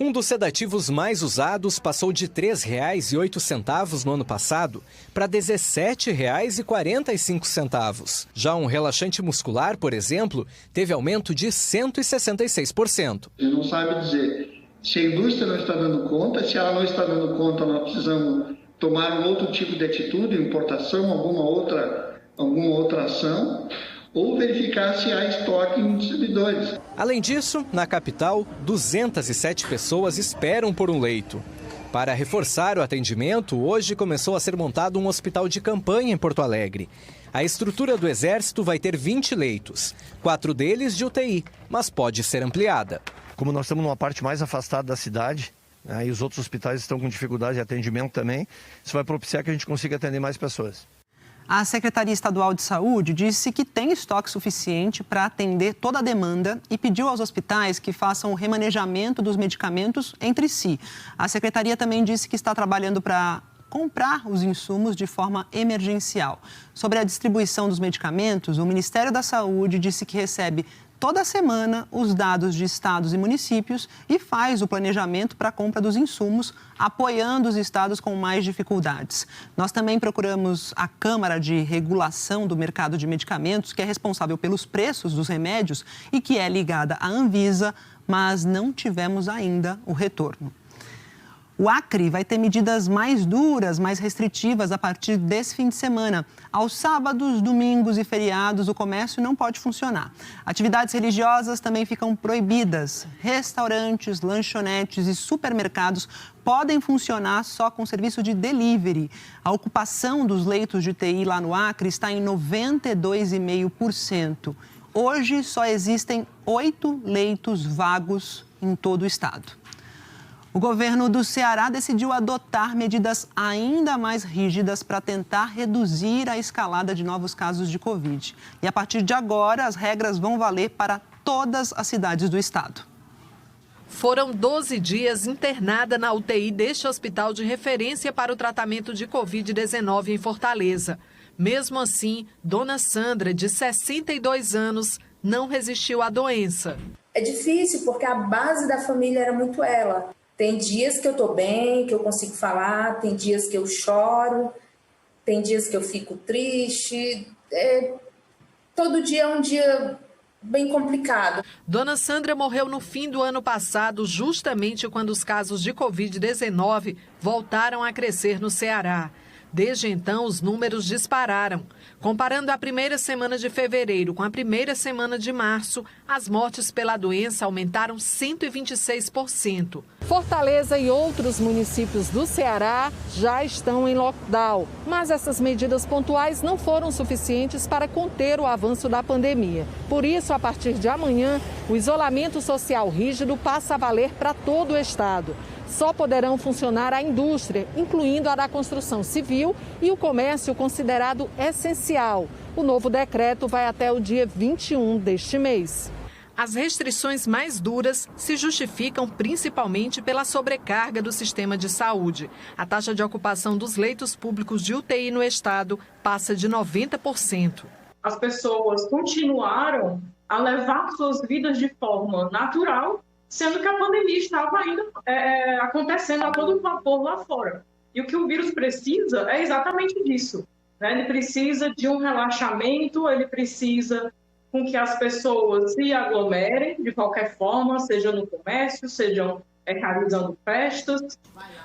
[SPEAKER 11] Um dos sedativos mais usados passou de R$ 3,08 no ano passado para R$ 17,45. Já um relaxante muscular, por exemplo, teve aumento de 166%.
[SPEAKER 8] A gente não sabe dizer se a indústria não está dando conta, se ela não está dando conta, nós precisamos tomar um outro tipo de atitude, importação, alguma outra ação, ou verificar se há estoque em distribuidores.
[SPEAKER 11] Além disso, na capital, 207 pessoas esperam por um leito. Para reforçar o atendimento, hoje começou a ser montado um hospital de campanha em Porto Alegre. A estrutura do Exército vai ter 20 leitos, 4 deles de UTI, mas pode ser ampliada.
[SPEAKER 15] Como nós estamos numa parte mais afastada da cidade, e os outros hospitais estão com dificuldade de atendimento também, isso vai propiciar que a gente consiga atender mais pessoas.
[SPEAKER 1] A Secretaria Estadual de Saúde disse que tem estoque suficiente para atender toda a demanda e pediu aos hospitais que façam o remanejamento dos medicamentos entre si. A Secretaria também disse que está trabalhando para comprar os insumos de forma emergencial. Sobre a distribuição dos medicamentos, o Ministério da Saúde disse que recebe toda semana os dados de estados e municípios e faz o planejamento para a compra dos insumos, apoiando os estados com mais dificuldades. Nós também procuramos a Câmara de Regulação do Mercado de Medicamentos, que é responsável pelos preços dos remédios e que é ligada à Anvisa, mas não tivemos ainda o retorno. O Acre vai ter medidas mais duras, mais restritivas a partir desse fim de semana. Aos sábados, domingos e feriados, o comércio não pode funcionar. Atividades religiosas também ficam proibidas. Restaurantes, lanchonetes e supermercados podem funcionar só com serviço de delivery. A ocupação dos leitos de UTI lá no Acre está em 92,5%. Hoje, só existem 8 leitos vagos em todo o estado. O governo do Ceará decidiu adotar medidas ainda mais rígidas para tentar reduzir a escalada de novos casos de Covid. E a partir de agora, as regras vão valer para todas as cidades do estado.
[SPEAKER 16] Foram 12 dias internada na UTI deste hospital de referência para o tratamento de Covid-19 em Fortaleza. Mesmo assim, Dona Sandra, de 62 anos, não resistiu à doença.
[SPEAKER 17] É difícil porque a base da família era muito ela. Tem dias que eu estou bem, que eu consigo falar, tem dias que eu choro, tem dias que eu fico triste. Todo dia é um dia bem complicado.
[SPEAKER 16] Dona Sandra morreu no fim do ano passado, justamente quando os casos de Covid-19 voltaram a crescer no Ceará. Desde então, os números dispararam. Comparando a primeira semana de fevereiro com a primeira semana de março, as mortes pela doença aumentaram 126%. Fortaleza e outros municípios do Ceará já estão em lockdown, mas essas medidas pontuais não foram suficientes para conter o avanço da pandemia. Por isso, a partir de amanhã, o isolamento social rígido passa a valer para todo o estado. Só poderão funcionar a indústria, incluindo a da construção civil e o comércio considerado essencial. O novo decreto vai até o dia 21 deste mês. As restrições mais duras se justificam principalmente pela sobrecarga do sistema de saúde. A taxa de ocupação dos leitos públicos de UTI no estado passa de 90%.
[SPEAKER 19] As pessoas continuaram a levar suas vidas de forma natural, sendo que a pandemia estava ainda acontecendo a todo vapor lá fora. E o que o vírus precisa é exatamente disso, né? Ele precisa de um relaxamento, ele precisa com que as pessoas se aglomerem de qualquer forma, seja no comércio, sejam realizando festas.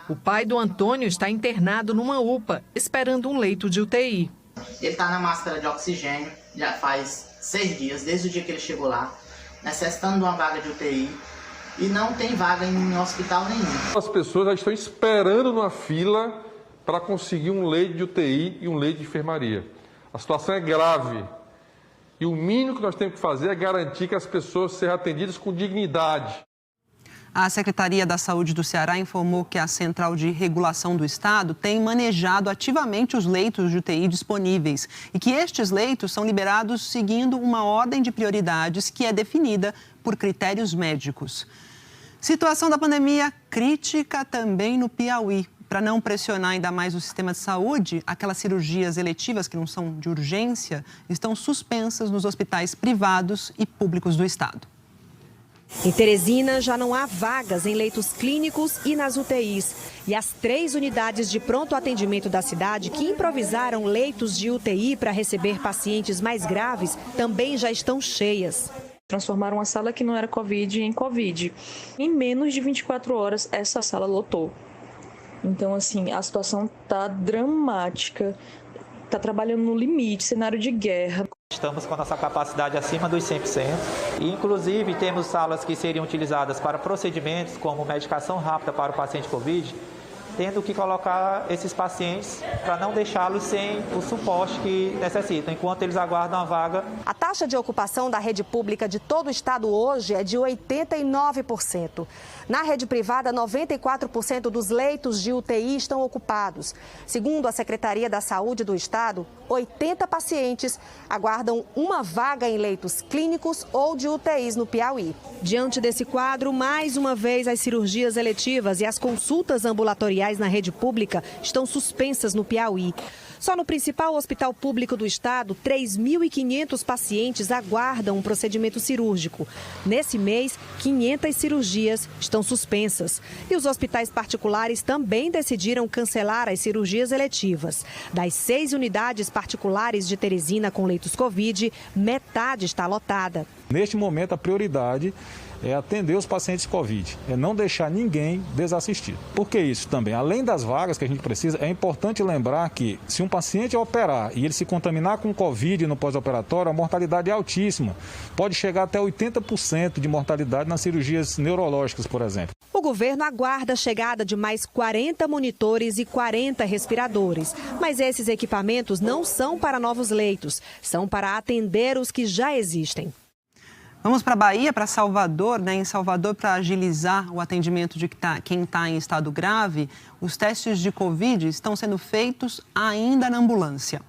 [SPEAKER 16] O pai do Antônio está internado numa UPA, esperando um leito de UTI.
[SPEAKER 26] Ele está na máscara de oxigênio, já faz 6 dias, desde o dia que ele chegou lá, necessitando de uma vaga de UTI. E não tem vaga em hospital nenhum.
[SPEAKER 27] As pessoas já estão esperando numa fila para conseguir um leito de UTI e um leito de enfermaria. A situação é grave. E o mínimo que nós temos que fazer é garantir que as pessoas sejam atendidas com dignidade.
[SPEAKER 1] A Secretaria da Saúde do Ceará informou que a Central de Regulação do Estado tem manejado ativamente os leitos de UTI disponíveis e que estes leitos são liberados seguindo uma ordem de prioridades que é definida por critérios médicos. Situação da pandemia crítica também no Piauí. Para não pressionar ainda mais o sistema de saúde, aquelas cirurgias eletivas que não são de urgência estão suspensas nos hospitais privados e públicos do estado.
[SPEAKER 4] Em Teresina, já não há vagas em leitos clínicos e nas UTIs. E as 3 unidades de pronto atendimento da cidade, que improvisaram leitos de UTI para receber pacientes mais graves, também já estão cheias.
[SPEAKER 5] Transformaram uma sala que não era Covid em Covid. Em menos de 24 horas, essa sala lotou. Então, assim, a situação está dramática. Está trabalhando no limite, cenário de guerra.
[SPEAKER 18] Estamos com a nossa capacidade acima dos 100%. E, inclusive, temos salas que seriam utilizadas para procedimentos como medicação rápida para o paciente Covid, tendo que colocar esses pacientes para não deixá-los sem o suporte que necessitam, enquanto eles aguardam a vaga.
[SPEAKER 4] A taxa de ocupação da rede pública de todo o estado hoje é de 89%. Na rede privada, 94% dos leitos de UTI estão ocupados. Segundo a Secretaria da Saúde do Estado, 80 pacientes aguardam uma vaga em leitos clínicos ou de UTIs no Piauí. Diante desse quadro, mais uma vez as cirurgias eletivas e as consultas ambulatoriais na rede pública estão suspensas no Piauí. Só no principal hospital público do estado, 3.500 pacientes aguardam um procedimento cirúrgico. Nesse mês, 500 cirurgias estão suspensas. E os hospitais particulares também decidiram cancelar as cirurgias eletivas. Das 6 unidades particulares de Teresina com leitos Covid, metade está lotada.
[SPEAKER 20] Neste momento, a prioridade é atender os pacientes Covid, é não deixar ninguém desassistido. Por que isso também? Além das vagas que a gente precisa, é importante lembrar que se um paciente operar e ele se contaminar com Covid no pós-operatório, a mortalidade é altíssima. Pode chegar até 80% de mortalidade nas cirurgias neurológicas, por exemplo.
[SPEAKER 4] O governo aguarda a chegada de mais 40 monitores e 40 respiradores. Mas esses equipamentos não são para novos leitos, são para atender os que já existem.
[SPEAKER 1] Vamos para a Bahia, para Salvador, né? Em Salvador, para agilizar o atendimento de quem está em estado grave, os testes de Covid estão sendo feitos ainda na ambulância.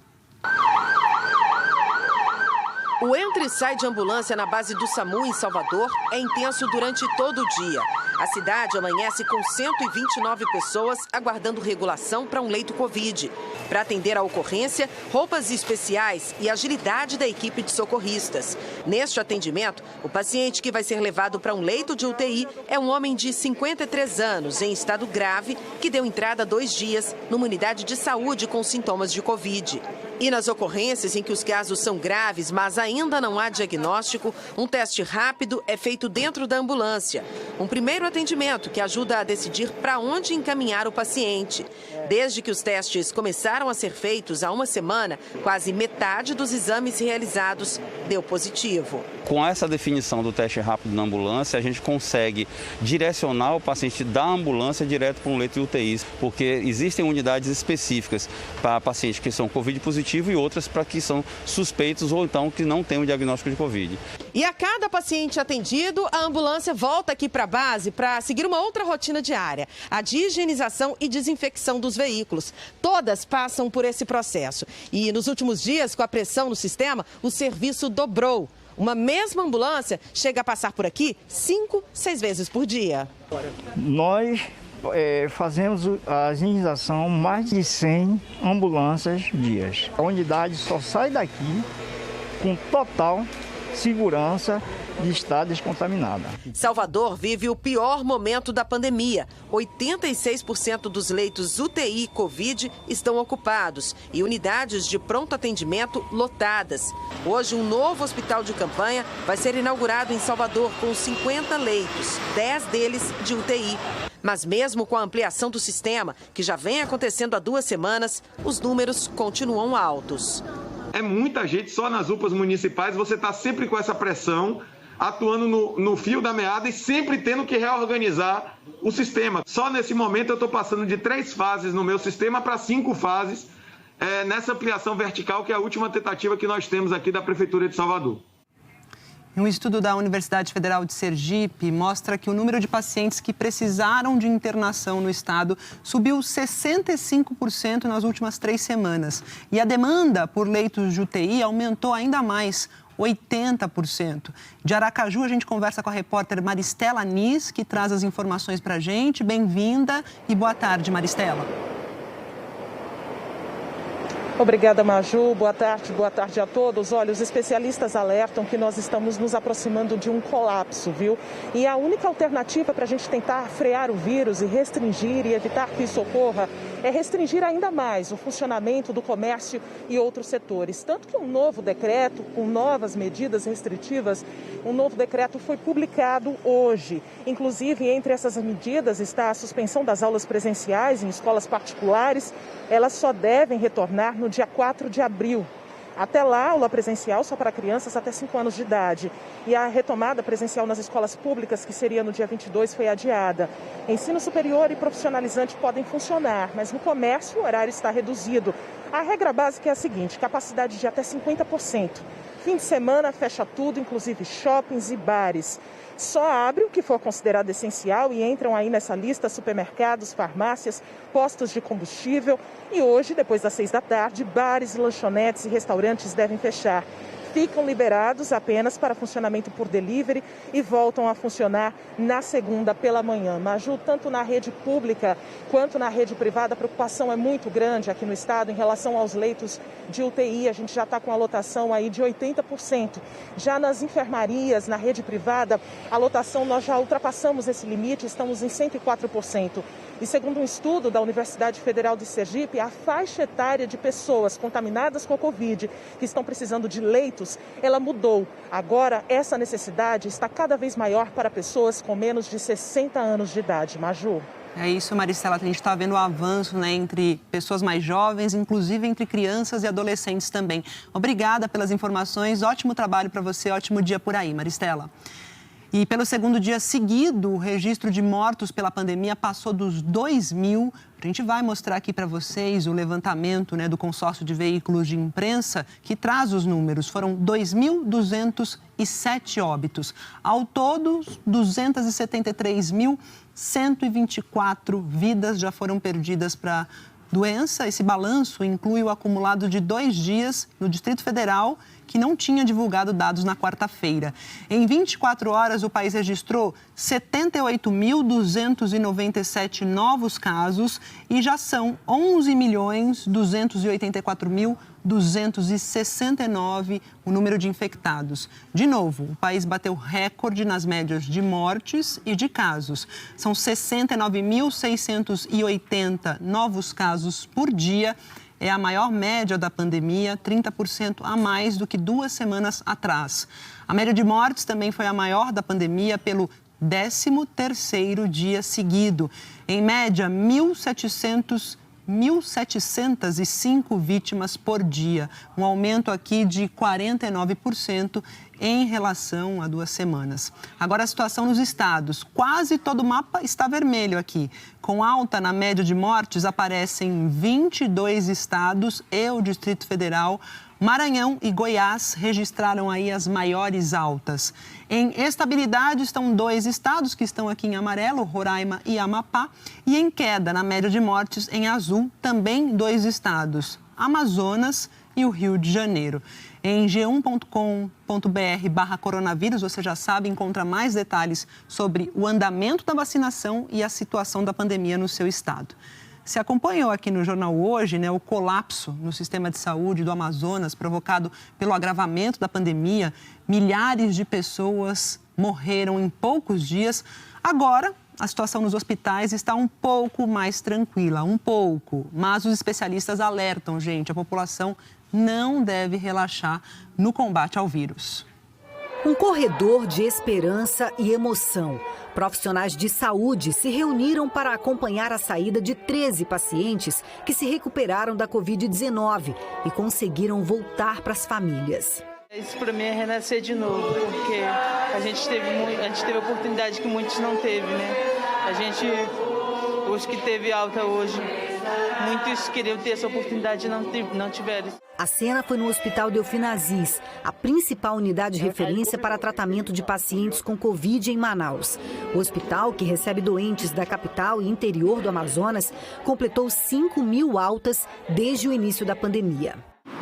[SPEAKER 21] O entra e sai de ambulância na base do SAMU em Salvador é intenso durante todo o dia. A cidade amanhece com 129 pessoas aguardando regulação para um leito Covid. Para atender a ocorrência, roupas especiais e agilidade da equipe de socorristas. Neste atendimento, o paciente que vai ser levado para um leito de UTI é um homem de 53 anos, em estado grave, que deu entrada há 2 dias numa unidade de saúde com sintomas de Covid. E nas ocorrências em que os casos são graves, mas ainda não há diagnóstico, um teste rápido é feito dentro da ambulância. Um primeiro atendimento que ajuda a decidir para onde encaminhar o paciente. Desde que os testes começaram a ser feitos há uma semana, quase metade dos exames realizados deu positivo.
[SPEAKER 22] Com essa definição do teste rápido na ambulância, a gente consegue direcionar o paciente da ambulância direto para um leito de UTI, porque existem unidades específicas para pacientes que são Covid positivo e outras para que são suspeitos ou então que não têm um diagnóstico de Covid.
[SPEAKER 21] E a cada paciente atendido, a ambulância volta aqui para a base para seguir uma outra rotina diária, a de higienização e desinfecção dos veículos. Todas passam por esse processo. E nos últimos dias, com a pressão no sistema, o serviço dobrou. Uma mesma ambulância chega a passar por aqui 5, 6 vezes por dia.
[SPEAKER 23] Nós fazemos a higienização mais de 100 ambulâncias dias. A unidade só sai daqui com total segurança de estar descontaminada.
[SPEAKER 21] Salvador vive o pior momento da pandemia. 86% dos leitos UTI Covid estão ocupados e unidades de pronto atendimento lotadas. Hoje, um novo hospital de campanha vai ser inaugurado em Salvador com 50 leitos, 10 deles de UTI. Mas mesmo com a ampliação do sistema, que já vem acontecendo há 2 semanas, os números continuam altos.
[SPEAKER 28] É muita gente só nas UPAs municipais, você está sempre com essa pressão, atuando no fio da meada e sempre tendo que reorganizar o sistema. Só nesse momento eu estou passando de 3 fases no meu sistema para 5 fases nessa ampliação vertical, que é a última tentativa que nós temos aqui da Prefeitura de Salvador.
[SPEAKER 1] Um estudo da Universidade Federal de Sergipe mostra que o número de pacientes que precisaram de internação no estado subiu 65% nas últimas 3 semanas. E a demanda por leitos de UTI aumentou ainda mais, 80%. De Aracaju, a gente conversa com a repórter Maristela Nis, que traz as informações para a gente. Bem-vinda e boa tarde, Maristela.
[SPEAKER 2] Obrigada, Maju. Boa tarde a todos. Olha, os especialistas alertam que nós estamos nos aproximando de um colapso, viu? E a única alternativa para a gente tentar frear o vírus e restringir e evitar que isso ocorra é restringir ainda mais o funcionamento do comércio e outros setores. Tanto que um novo decreto, com novas medidas restritivas, um novo decreto foi publicado hoje. Inclusive, entre essas medidas está a suspensão das aulas presenciais em escolas particulares. Elas só devem retornar no dia 4 de abril. Até lá, aula presencial só para crianças até 5 anos de idade. E a retomada presencial nas escolas públicas, que seria no dia 22, foi adiada. Ensino superior e profissionalizante podem funcionar, mas no comércio o horário está reduzido. A regra básica é a seguinte: capacidade de até 50%. Fim de semana fecha tudo, inclusive shoppings e bares. Só abre o que for considerado essencial e entram aí nessa lista supermercados, farmácias, postos de combustível. E hoje, depois das 6 da tarde, bares, lanchonetes e restaurantes devem fechar. Ficam liberados apenas para funcionamento por delivery e voltam a funcionar na segunda pela manhã. Maju, tanto na rede pública quanto na rede privada, a preocupação é muito grande aqui no estado em relação aos leitos de UTI. A gente já está com a lotação aí de 80%. Já nas enfermarias, na rede privada, a lotação nós já ultrapassamos esse limite, estamos em 104%. E segundo um estudo da Universidade Federal de Sergipe, a faixa etária de pessoas contaminadas com a Covid que estão precisando de leitos, ela mudou. Agora, essa necessidade está cada vez maior para pessoas com menos de 60 anos de idade. Maju.
[SPEAKER 1] É isso, Maristela, a gente está vendo o avanço, né, entre pessoas mais jovens, inclusive entre crianças e adolescentes também. Obrigada pelas informações, ótimo trabalho para você, ótimo dia por aí, Maristela. E pelo segundo dia seguido, o registro de mortos pela pandemia passou dos 2.000. A gente vai mostrar aqui para vocês o levantamento, né, do consórcio de veículos de imprensa que traz os números. Foram 2.207 óbitos. Ao todo, 273.124 vidas já foram perdidas para doença. Esse balanço inclui o acumulado de 2 dias no Distrito Federal, que não tinha divulgado dados na quarta-feira. Em 24 horas, o país registrou 78.297 novos casos e já são 11.284.269 o número de infectados. De novo, o país bateu recorde nas médias de mortes e de casos. São 69.680 novos casos por dia. É a maior média da pandemia, 30% a mais do que 2 semanas atrás. A média de mortes também foi a maior da pandemia pelo 13º dia seguido. Em média, 1.705 vítimas por dia, um aumento aqui de 49% em relação a 2 semanas. Agora a situação nos estados. Quase todo o mapa está vermelho aqui. Com alta na média de mortes, aparecem 22 estados e o Distrito Federal. Maranhão e Goiás registraram aí as maiores altas. Em estabilidade estão 2 estados que estão aqui em amarelo, Roraima e Amapá. E em queda na média de mortes, em azul, também 2 estados, Amazonas e o Rio de Janeiro. Em g1.com.br/coronavírus, você já sabe, encontra mais detalhes sobre o andamento da vacinação e a situação da pandemia no seu estado. Se acompanhou aqui no Jornal Hoje, né, o colapso no sistema de saúde do Amazonas provocado pelo agravamento da pandemia. Milhares de pessoas morreram em poucos dias. Agora, a situação nos hospitais está um pouco mais tranquila, um pouco. Mas os especialistas alertam, gente, a população não deve relaxar no combate ao vírus.
[SPEAKER 3] Um corredor de esperança e emoção. Profissionais de saúde se reuniram para acompanhar a saída de 13 pacientes que se recuperaram da Covid-19 e conseguiram voltar para as famílias.
[SPEAKER 6] Isso para mim é renascer de novo, porque a gente teve a oportunidade que muitos não teve, né? Os que teve alta hoje, muitos queriam ter essa oportunidade e não tiveram.
[SPEAKER 3] A cena foi no Hospital Delfim Aziz, a principal unidade de referência para tratamento de pacientes com Covid em Manaus. O hospital, que recebe doentes da capital e interior do Amazonas, completou 5.000 altas desde o início da pandemia.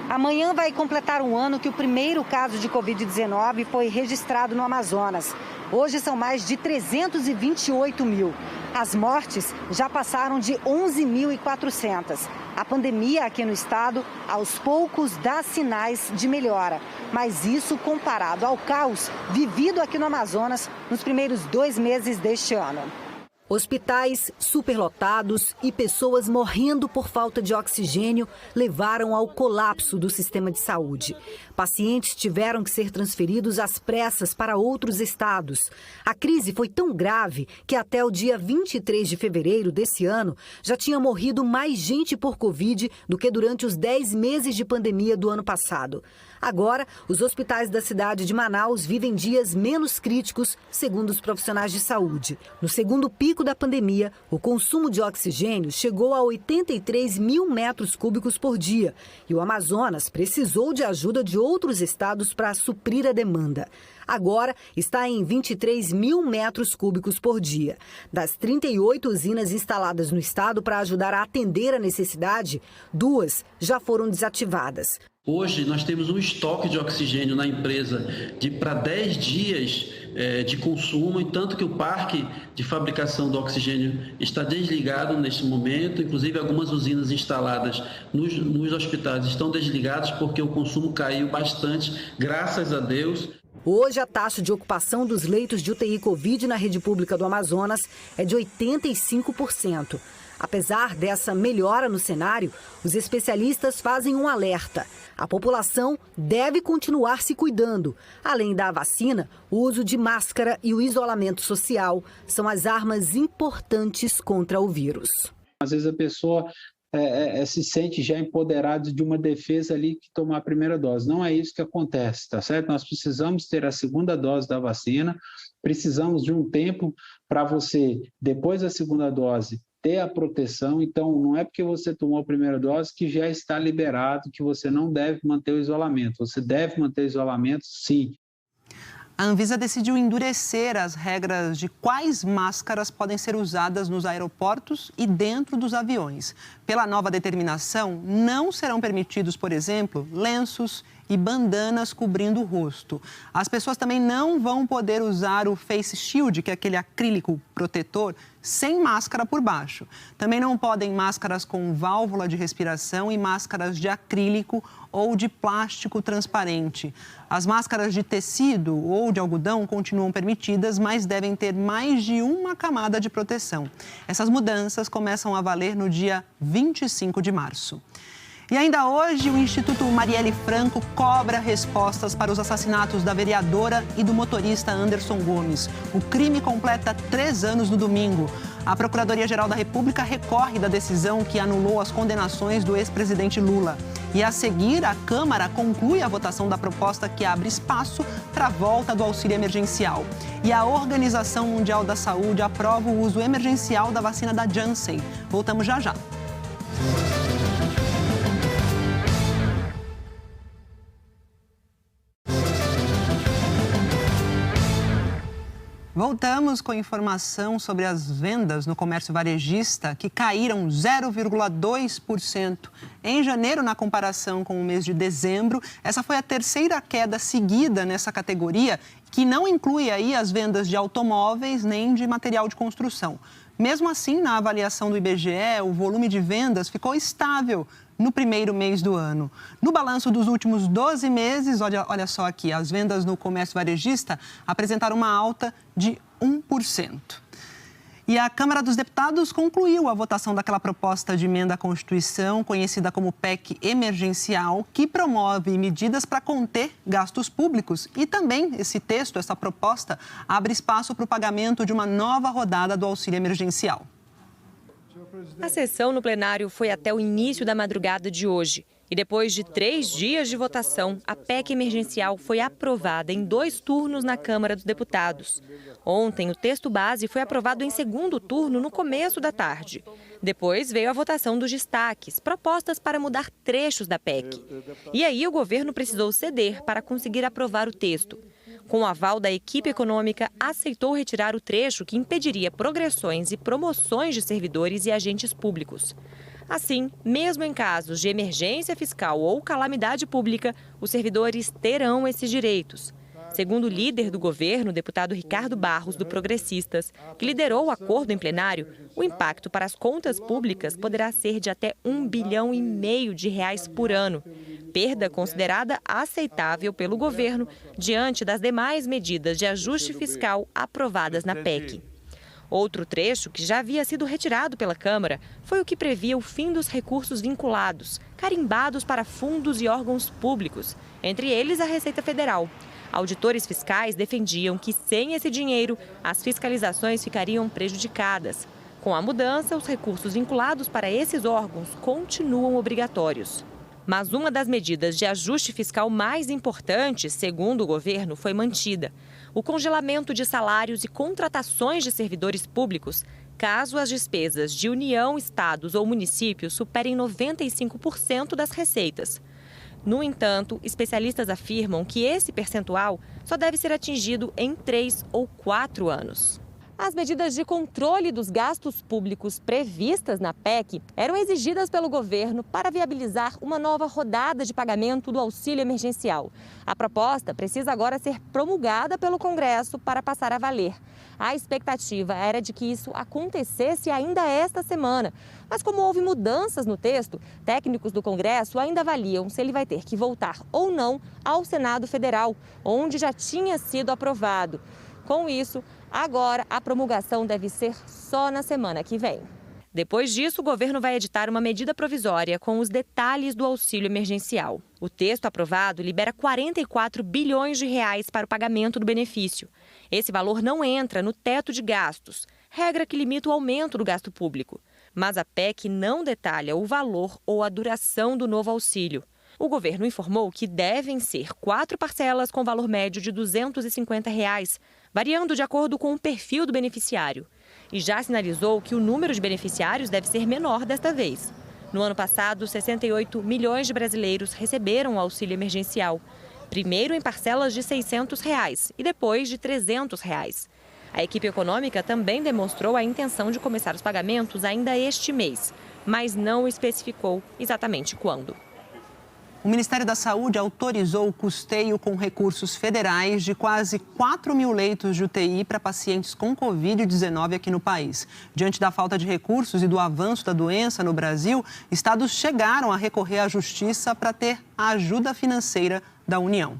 [SPEAKER 7] Amanhã vai completar um ano que o primeiro caso de Covid-19 foi registrado no Amazonas. Hoje são mais de 328 mil. As mortes já passaram de 11.400. A pandemia aqui no estado, aos poucos, dá sinais de melhora. Mas isso comparado ao caos vivido aqui no Amazonas nos primeiros 2 meses deste ano.
[SPEAKER 3] Hospitais superlotados e pessoas morrendo por falta de oxigênio levaram ao colapso do sistema de saúde. Pacientes tiveram que ser transferidos às pressas para outros estados. A crise foi tão grave que até o dia 23 de fevereiro desse ano já tinha morrido mais gente por Covid do que durante os 10 meses de pandemia do ano passado. Agora, os hospitais da cidade de Manaus vivem dias menos críticos, segundo os profissionais de saúde. No segundo pico da pandemia, o consumo de oxigênio chegou a 83 mil metros cúbicos por dia e o Amazonas precisou de ajuda de outros estados para suprir a demanda. Agora está em 23 mil metros cúbicos por dia. Das 38 usinas instaladas no estado para ajudar a atender a necessidade, 2 já foram desativadas.
[SPEAKER 8] Hoje nós temos um estoque de oxigênio na empresa para 10 dias de consumo, tanto que o parque de fabricação do oxigênio está desligado neste momento, inclusive algumas usinas instaladas nos hospitais estão desligadas porque o consumo caiu bastante, graças a Deus.
[SPEAKER 3] Hoje, a taxa de ocupação dos leitos de UTI Covid na rede pública do Amazonas é de 85%. Apesar dessa melhora no cenário, os especialistas fazem um alerta. A população deve continuar se cuidando. Além da vacina, o uso de máscara e o isolamento social são as armas importantes contra o vírus.
[SPEAKER 9] Às vezes a pessoa se sente já empoderada de uma defesa ali que tomar a primeira dose. Não é isso que acontece, tá certo? Nós precisamos ter a segunda dose da vacina, precisamos de um tempo para você, depois da segunda dose, ter a proteção. Então, não é porque você tomou a primeira dose que já está liberado, que você não deve manter o isolamento. Você deve manter o isolamento, sim.
[SPEAKER 1] A Anvisa decidiu endurecer as regras de quais máscaras podem ser usadas nos aeroportos e dentro dos aviões. Pela nova determinação, não serão permitidos, por exemplo, lenços e bandanas cobrindo o rosto. As pessoas também não vão poder usar o face shield, que é aquele acrílico protetor, sem máscara por baixo. Também não podem máscaras com válvula de respiração e máscaras de acrílico ou de plástico transparente. As máscaras de tecido ou de algodão continuam permitidas, mas devem ter mais de uma camada de proteção. Essas mudanças começam a valer no dia 25 de março. E ainda hoje, o Instituto Marielle Franco cobra respostas para os assassinatos da vereadora e do motorista Anderson Gomes. O crime completa 3 anos no domingo. A Procuradoria-Geral da República recorre da decisão que anulou as condenações do ex-presidente Lula. E a seguir, a Câmara conclui a votação da proposta que abre espaço para a volta do auxílio emergencial. E a Organização Mundial da Saúde aprova o uso emergencial da vacina da Janssen. Voltamos já já. Voltamos com informação sobre as vendas no comércio varejista, que caíram 0,2% em janeiro na comparação com o mês de dezembro. Essa foi a terceira queda seguida nessa categoria, que não inclui aí as vendas de automóveis nem de material de construção. Mesmo assim, na avaliação do IBGE, o volume de vendas ficou estável no primeiro mês do ano. No balanço dos últimos 12 meses, olha só aqui, as vendas no comércio varejista apresentaram uma alta de 1%. E a Câmara dos Deputados concluiu a votação daquela proposta de emenda à Constituição, conhecida como PEC emergencial, que promove medidas para conter gastos públicos. E também esse texto, essa proposta, abre espaço para o pagamento de uma nova rodada do auxílio emergencial.
[SPEAKER 10] A sessão no plenário foi até o início da madrugada de hoje. E depois de 3 dias de votação, a PEC emergencial foi aprovada em 2 turnos na Câmara dos Deputados. Ontem, o texto base foi aprovado em segundo turno no começo da tarde. Depois veio a votação dos destaques, propostas para mudar trechos da PEC. E aí o governo precisou ceder para conseguir aprovar o texto. Com o aval da equipe econômica, aceitou retirar o trecho que impediria progressões e promoções de servidores e agentes públicos. Assim, mesmo em casos de emergência fiscal ou calamidade pública, os servidores terão esses direitos. Segundo o líder do governo, o deputado Ricardo Barros, do Progressistas, que liderou o acordo em plenário, o impacto para as contas públicas poderá ser de até R$1,5 bilhão por ano, perda considerada aceitável pelo governo diante das demais medidas de ajuste fiscal aprovadas na PEC. Outro trecho, que já havia sido retirado pela Câmara, foi o que previa o fim dos recursos vinculados, carimbados para fundos e órgãos públicos, entre eles a Receita Federal. Auditores fiscais defendiam que, sem esse dinheiro, as fiscalizações ficariam prejudicadas. Com a mudança, os recursos vinculados para esses órgãos continuam obrigatórios. Mas uma das medidas de ajuste fiscal mais importantes, segundo o governo, foi mantida: o congelamento de salários e contratações de servidores públicos, caso as despesas de União, estados ou municípios superem 95% das receitas. No entanto, especialistas afirmam que esse percentual só deve ser atingido em 3 ou 4 anos. As medidas de controle dos gastos públicos previstas na PEC eram exigidas pelo governo para viabilizar uma nova rodada de pagamento do auxílio emergencial. A proposta precisa agora ser promulgada pelo Congresso para passar a valer. A expectativa era de que isso acontecesse ainda esta semana. Mas como houve mudanças no texto, técnicos do Congresso ainda avaliam se ele vai ter que voltar ou não ao Senado Federal, onde já tinha sido aprovado. Com isso, agora a promulgação deve ser só na semana que vem. Depois disso, o governo vai editar uma medida provisória com os detalhes do auxílio emergencial. O texto aprovado libera R$44 bilhões para o pagamento do benefício. Esse valor não entra no teto de gastos, regra que limita o aumento do gasto público. Mas a PEC não detalha o valor ou a duração do novo auxílio. O governo informou que devem ser 4 parcelas com valor médio de R$ 250, variando de acordo com o perfil do beneficiário. E já sinalizou que o número de beneficiários deve ser menor desta vez. No ano passado, 68 milhões de brasileiros receberam o auxílio emergencial. Primeiro em parcelas de R$ 600 e depois de R$ 300. A equipe econômica também demonstrou a intenção de começar os pagamentos ainda este mês, mas não especificou exatamente quando.
[SPEAKER 1] O Ministério da Saúde autorizou o custeio com recursos federais de quase 4 mil leitos de UTI para pacientes com Covid-19 aqui no país. Diante da falta de recursos e do avanço da doença no Brasil, estados chegaram a recorrer à Justiça para ter a ajuda financeira da União.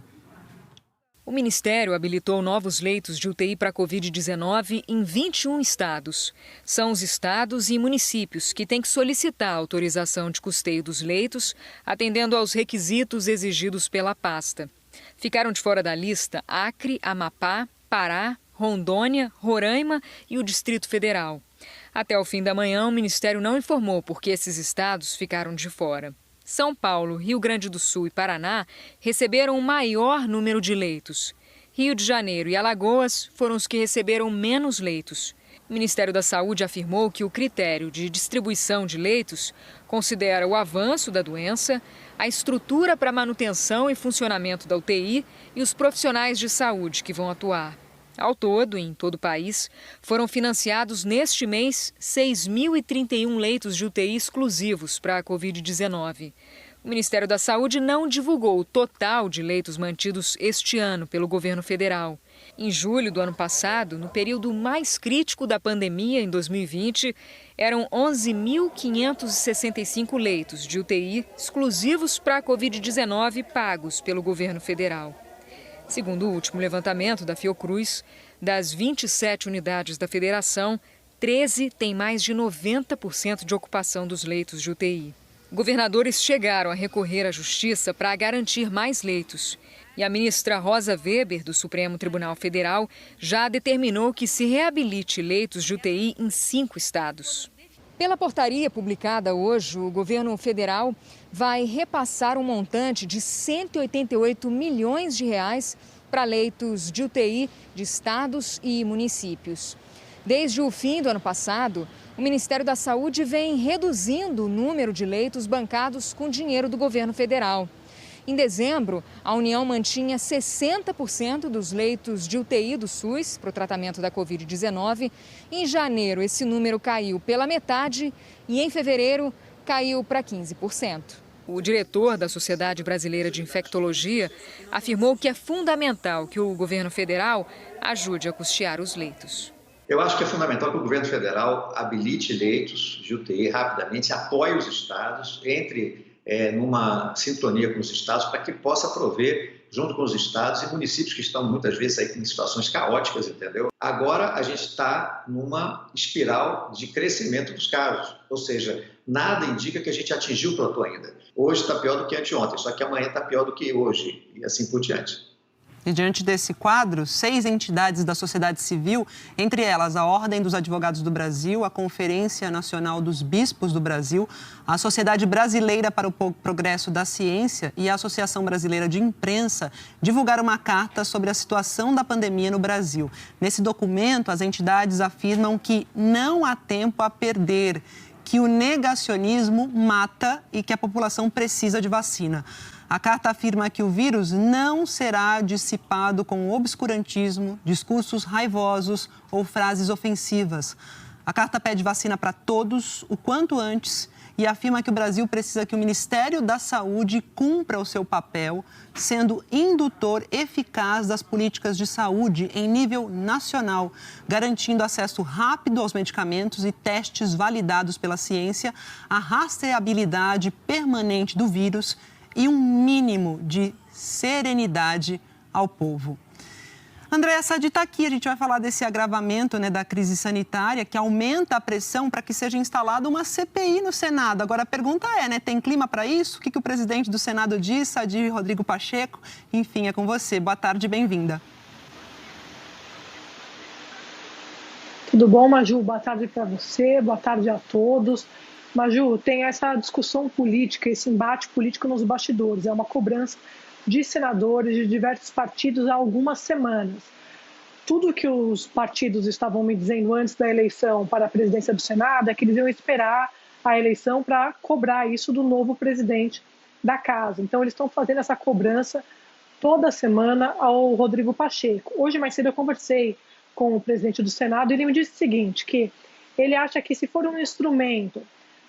[SPEAKER 11] O Ministério habilitou novos leitos de UTI para a Covid-19 em 21 estados. São os estados e municípios que têm que solicitar a autorização de custeio dos leitos, atendendo aos requisitos exigidos pela pasta. Ficaram de fora da lista Acre, Amapá, Pará, Rondônia, Roraima e o Distrito Federal. Até o fim da manhã, o Ministério não informou por que esses estados ficaram de fora. São Paulo, Rio Grande do Sul e Paraná receberam o maior número de leitos. Rio de Janeiro e Alagoas foram os que receberam menos leitos. O Ministério da Saúde afirmou que o critério de distribuição de leitos considera o avanço da doença, a estrutura para manutenção e funcionamento da UTI e os profissionais de saúde que vão atuar. Ao todo, em todo o país, foram financiados neste mês 6.031 leitos de UTI exclusivos para a Covid-19. O Ministério da Saúde não divulgou o total de leitos mantidos este ano pelo governo federal. Em julho do ano passado, no período mais crítico da pandemia, em 2020, eram 11.565 leitos de UTI exclusivos para a Covid-19 pagos pelo governo federal. Segundo o último levantamento da Fiocruz, das 27 unidades da federação, 13 têm mais de 90% de ocupação dos leitos de UTI. Governadores chegaram a recorrer à Justiça para garantir mais leitos. E a ministra Rosa Weber, do Supremo Tribunal Federal, já determinou que se reabilite leitos de UTI em 5 estados. Pela portaria publicada hoje, o governo federal vai repassar um montante de R$ 188 milhões para leitos de UTI de estados e municípios. Desde o fim do ano passado, o Ministério da Saúde vem reduzindo o número de leitos bancados com dinheiro do governo federal. Em dezembro, a União mantinha 60% dos leitos de UTI do SUS para o tratamento da Covid-19. Em janeiro, esse número caiu pela metade e em fevereiro caiu para 15%. O diretor da Sociedade Brasileira de Infectologia afirmou que é fundamental que o governo federal ajude a custear os leitos.
[SPEAKER 12] Eu acho que é fundamental que o governo federal habilite leitos de UTI rapidamente, apoie os estados, entre numa sintonia com os estados para que possa prover, junto com os estados e municípios que estão muitas vezes aí em situações caóticas, entendeu? Agora a gente está numa espiral de crescimento dos casos, ou seja, nada indica que a gente atingiu o platô ainda. Hoje está pior do que anteontem, só que amanhã está pior do que hoje e assim por diante.
[SPEAKER 1] E diante desse quadro, 6 entidades da sociedade civil, entre elas a Ordem dos Advogados do Brasil, a Conferência Nacional dos Bispos do Brasil, a Sociedade Brasileira para o Progresso da Ciência e a Associação Brasileira de Imprensa, divulgaram uma carta sobre a situação da pandemia no Brasil. Nesse documento, as entidades afirmam que não há tempo a perder, que o negacionismo mata e que a população precisa de vacina. A carta afirma que o vírus não será dissipado com obscurantismo, discursos raivosos ou frases ofensivas. A carta pede vacina para todos o quanto antes e afirma que o Brasil precisa que o Ministério da Saúde cumpra o seu papel, sendo indutor eficaz das políticas de saúde em nível nacional, garantindo acesso rápido aos medicamentos e testes validados pela ciência, a rastreabilidade permanente do vírus e um mínimo de serenidade ao povo. Andréa Sadi está aqui, a gente vai falar desse agravamento, da crise sanitária, que aumenta a pressão para que seja instalada uma CPI no Senado. Agora a pergunta tem clima para isso? O que o presidente do Senado diz, Sadi Rodrigo Pacheco? Enfim, é com você. Boa tarde, bem-vinda.
[SPEAKER 13] Tudo bom, Maju? Boa tarde para você, boa tarde a todos. Maju, tem essa discussão política, esse embate político nos bastidores. É uma cobrança de senadores de diversos partidos há algumas semanas. Tudo que os partidos estavam me dizendo antes da eleição para a presidência do Senado é que eles iam esperar a eleição para cobrar isso do novo presidente da casa. Então, eles estão fazendo essa cobrança toda semana ao Rodrigo Pacheco. Hoje, mais cedo, eu conversei com o presidente do Senado e ele me disse o seguinte, que ele acha que se for um instrumento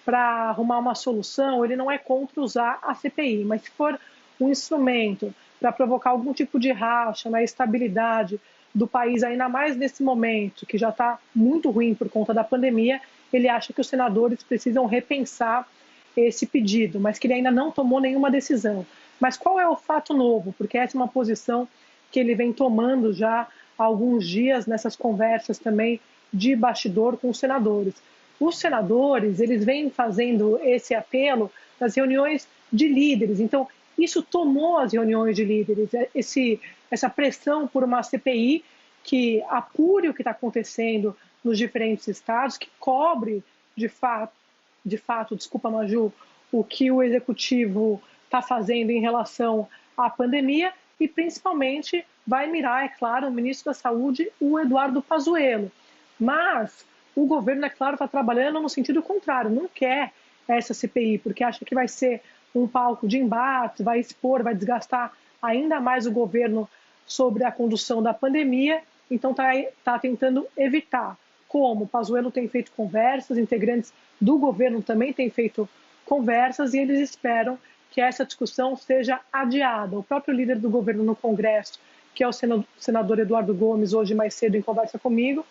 [SPEAKER 13] para arrumar uma solução, ele não é contra usar a CPI, mas se for um instrumento para provocar algum tipo de racha na estabilidade do país, ainda mais nesse momento, que já está muito ruim por conta da pandemia, ele acha que os senadores precisam repensar esse pedido, mas que ele ainda não tomou nenhuma decisão. Mas qual é o fato novo? Porque essa é uma posição que ele vem tomando já há alguns dias nessas conversas também de bastidor com os senadores. Os senadores, eles vêm fazendo esse apelo nas reuniões de líderes. Então, isso tomou as reuniões de líderes, essa pressão por uma CPI que apure o que está acontecendo nos diferentes estados, que cobre, de fato, desculpa, Maju, o que o executivo está fazendo em relação à pandemia e, principalmente, vai mirar, é claro, o ministro da Saúde, o Eduardo Pazuello. Mas o governo, é claro, está trabalhando no sentido contrário, não quer essa CPI, porque acha que vai ser um palco de embate, vai expor, vai desgastar ainda mais o governo sobre a condução da pandemia, então está tentando evitar. Como o Pazuello tem feito conversas, integrantes do governo também têm feito conversas e eles esperam que essa discussão seja adiada. O próprio líder do governo no Congresso, que é o senador Eduardo Gomes, hoje mais cedo em conversa comigo,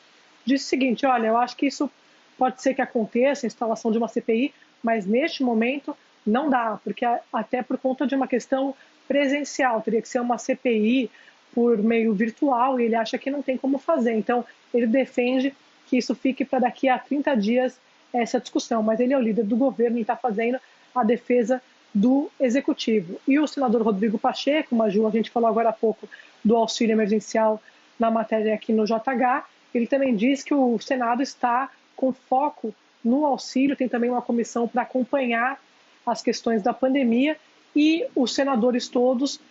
[SPEAKER 13] disse o seguinte, olha, eu acho que isso pode ser que aconteça, a instalação de uma CPI, mas neste momento não dá, porque até por conta de uma questão presencial, teria que ser uma CPI por meio virtual e ele acha que não tem como fazer. Então, ele defende que isso fique para daqui a 30 dias essa discussão, mas ele é o líder do governo e está fazendo a defesa do executivo. E o senador Rodrigo Pacheco, Maju, a gente falou agora há pouco do auxílio emergencial na matéria aqui no JH, ele também diz que o Senado está com foco no auxílio, tem também uma comissão para acompanhar as questões da pandemia e os senadores todos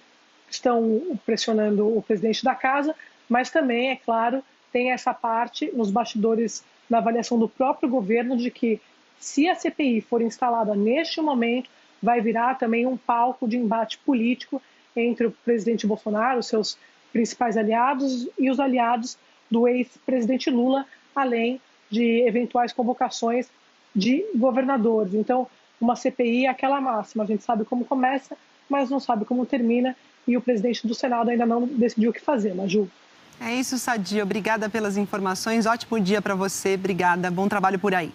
[SPEAKER 13] estão pressionando o presidente da casa, mas também, é claro, tem essa parte nos bastidores na avaliação do próprio governo de que se a CPI for instalada neste momento, vai virar também um palco de embate político entre o presidente Bolsonaro, os seus principais aliados e os aliados do ex-presidente Lula, além de eventuais convocações de governadores. Então, uma CPI é aquela máxima. A gente sabe como começa, mas não sabe como termina. E o presidente do Senado ainda não decidiu o que fazer, Maju.
[SPEAKER 1] É isso, Sadia. Obrigada pelas informações. Ótimo dia para você. Obrigada. Bom trabalho por aí.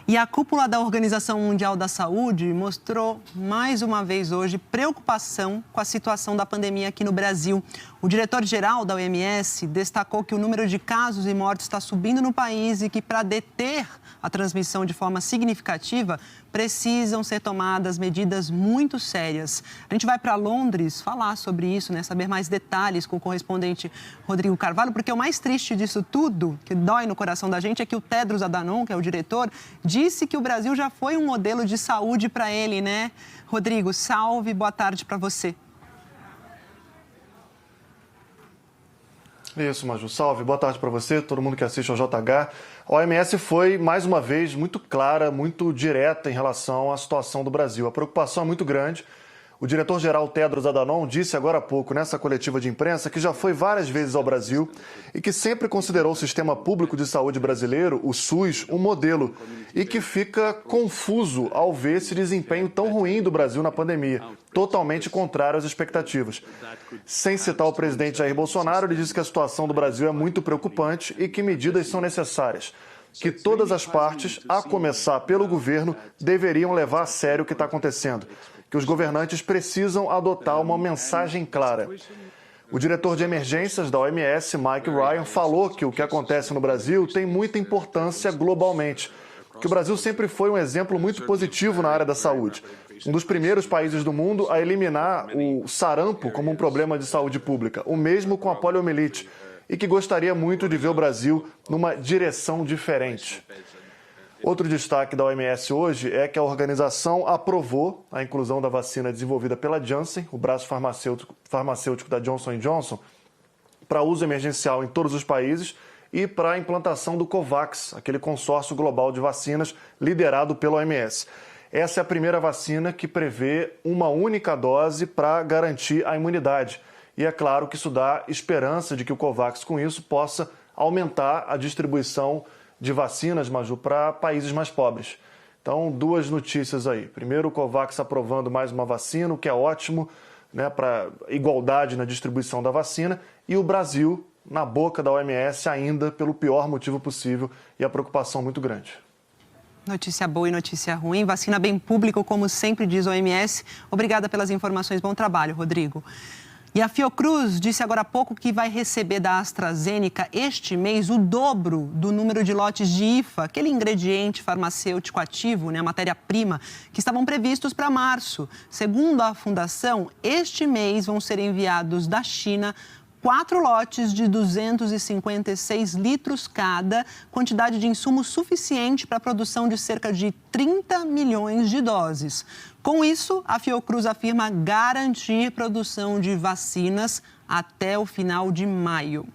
[SPEAKER 1] E a cúpula da Organização Mundial da Saúde mostrou mais uma vez hoje preocupação com a situação da pandemia aqui no Brasil. O diretor-geral da OMS destacou que o número de casos e mortes está subindo no país e que, para deter a transmissão de forma significativa, precisam ser tomadas medidas muito sérias. A gente vai para Londres falar sobre isso, né? Saber mais detalhes com o correspondente Rodrigo Carvalho, porque o mais triste disso tudo, que dói no coração da gente, é que o Tedros Adhanom, que é o diretor, disse que o Brasil já foi um modelo de saúde para ele, né? Rodrigo, salve, boa tarde para você.
[SPEAKER 14] Isso, Maju. Salve, boa tarde para você, todo mundo que assiste ao JH. A OMS foi, mais uma vez, muito clara, muito direta em relação à situação do Brasil. A preocupação é muito grande. O diretor-geral Tedros Adhanom disse agora há pouco, nessa coletiva de imprensa, que já foi várias vezes ao Brasil e que sempre considerou o sistema público de saúde brasileiro, o SUS, um modelo e que fica confuso ao ver esse desempenho tão ruim do Brasil na pandemia, totalmente contrário às expectativas. Sem citar o presidente Jair Bolsonaro, ele disse que a situação do Brasil é muito preocupante e que medidas são necessárias. Que todas as partes, a começar pelo governo, deveriam levar a sério o que está acontecendo. Que os governantes precisam adotar uma mensagem clara. O diretor de emergências da OMS, Mike Ryan, falou que o que acontece no Brasil tem muita importância globalmente. Que o Brasil sempre foi um exemplo muito positivo na área da saúde. Um dos primeiros países do mundo a eliminar o sarampo como um problema de saúde pública. O mesmo com a poliomielite. E que gostaria muito de ver o Brasil numa direção diferente. Outro destaque da OMS hoje é que a organização aprovou a inclusão da vacina desenvolvida pela Janssen, o braço farmacêutico da Johnson & Johnson, para uso emergencial em todos os países e para a implantação do COVAX, aquele consórcio global de vacinas liderado pela OMS. Essa é a primeira vacina que prevê uma única dose para garantir a imunidade. E é claro que isso dá esperança de que o COVAX, com isso, possa aumentar a distribuição de vacinas, Maju, para países mais pobres. Então, duas notícias aí. Primeiro, o COVAX aprovando mais uma vacina, o que é ótimo, né, para igualdade na distribuição da vacina. E o Brasil, na boca da OMS, ainda pelo pior motivo possível e a preocupação muito grande.
[SPEAKER 1] Notícia boa e notícia ruim. Vacina bem público, como sempre diz a OMS. Obrigada pelas informações. Bom trabalho, Rodrigo. E a Fiocruz disse agora há pouco que vai receber da AstraZeneca este mês o dobro do número de lotes de IFA, aquele ingrediente farmacêutico ativo, né, a matéria-prima, que estavam previstos para março. Segundo a Fundação, este mês vão ser enviados da China 4 lotes de 256 litros cada, quantidade de insumo suficiente para a produção de cerca de 30 milhões de doses. Com isso, a Fiocruz afirma garantir produção de vacinas até o final de maio.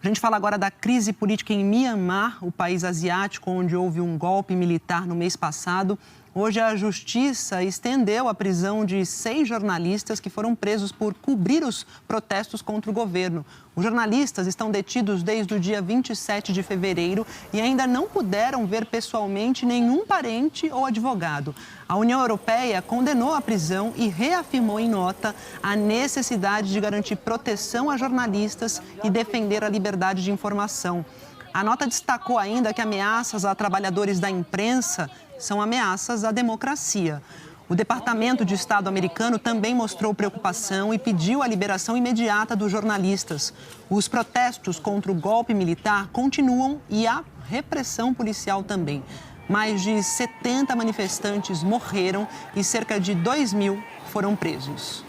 [SPEAKER 1] A gente fala agora da crise política em Mianmar, o país asiático onde houve um golpe militar no mês passado. Hoje, a Justiça estendeu a prisão de 6 jornalistas que foram presos por cobrir os protestos contra o governo. Os jornalistas estão detidos desde o dia 27 de fevereiro e ainda não puderam ver pessoalmente nenhum parente ou advogado. A União Europeia condenou a prisão e reafirmou em nota a necessidade de garantir proteção a jornalistas e defender a liberdade de informação. A nota destacou ainda que ameaças a trabalhadores da imprensa são ameaças à democracia. O Departamento de Estado americano também mostrou preocupação e pediu a liberação imediata dos jornalistas. Os protestos contra o golpe militar continuam e há repressão policial também. Mais de 70 manifestantes morreram e cerca de 2.000 foram presos.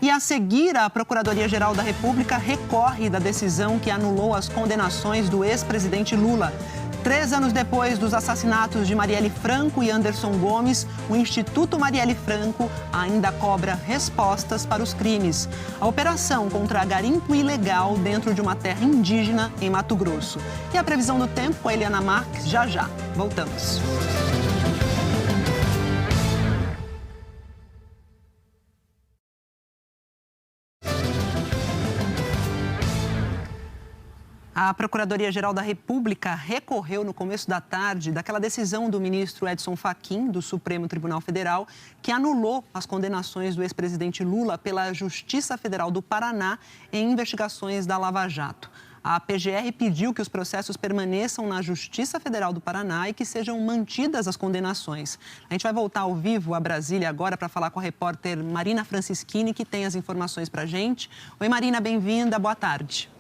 [SPEAKER 1] E a seguir, a Procuradoria-Geral da República recorre da decisão que anulou as condenações do ex-presidente Lula. 3 anos depois dos assassinatos de Marielle Franco e Anderson Gomes, o Instituto Marielle Franco ainda cobra respostas para os crimes. A operação contra garimpo ilegal dentro de uma terra indígena em Mato Grosso. E a previsão do tempo com a Eliana Marques, já. Voltamos. A Procuradoria-Geral da República recorreu no começo da tarde daquela decisão do ministro Edson Fachin, do Supremo Tribunal Federal, que anulou as condenações do ex-presidente Lula pela Justiça Federal do Paraná em investigações da Lava Jato. A PGR pediu que os processos permaneçam na Justiça Federal do Paraná e que sejam mantidas as condenações. A gente vai voltar ao vivo a Brasília agora para falar com a repórter Marina Francischini, que tem as informações para a gente. Oi, Marina, bem-vinda, boa tarde.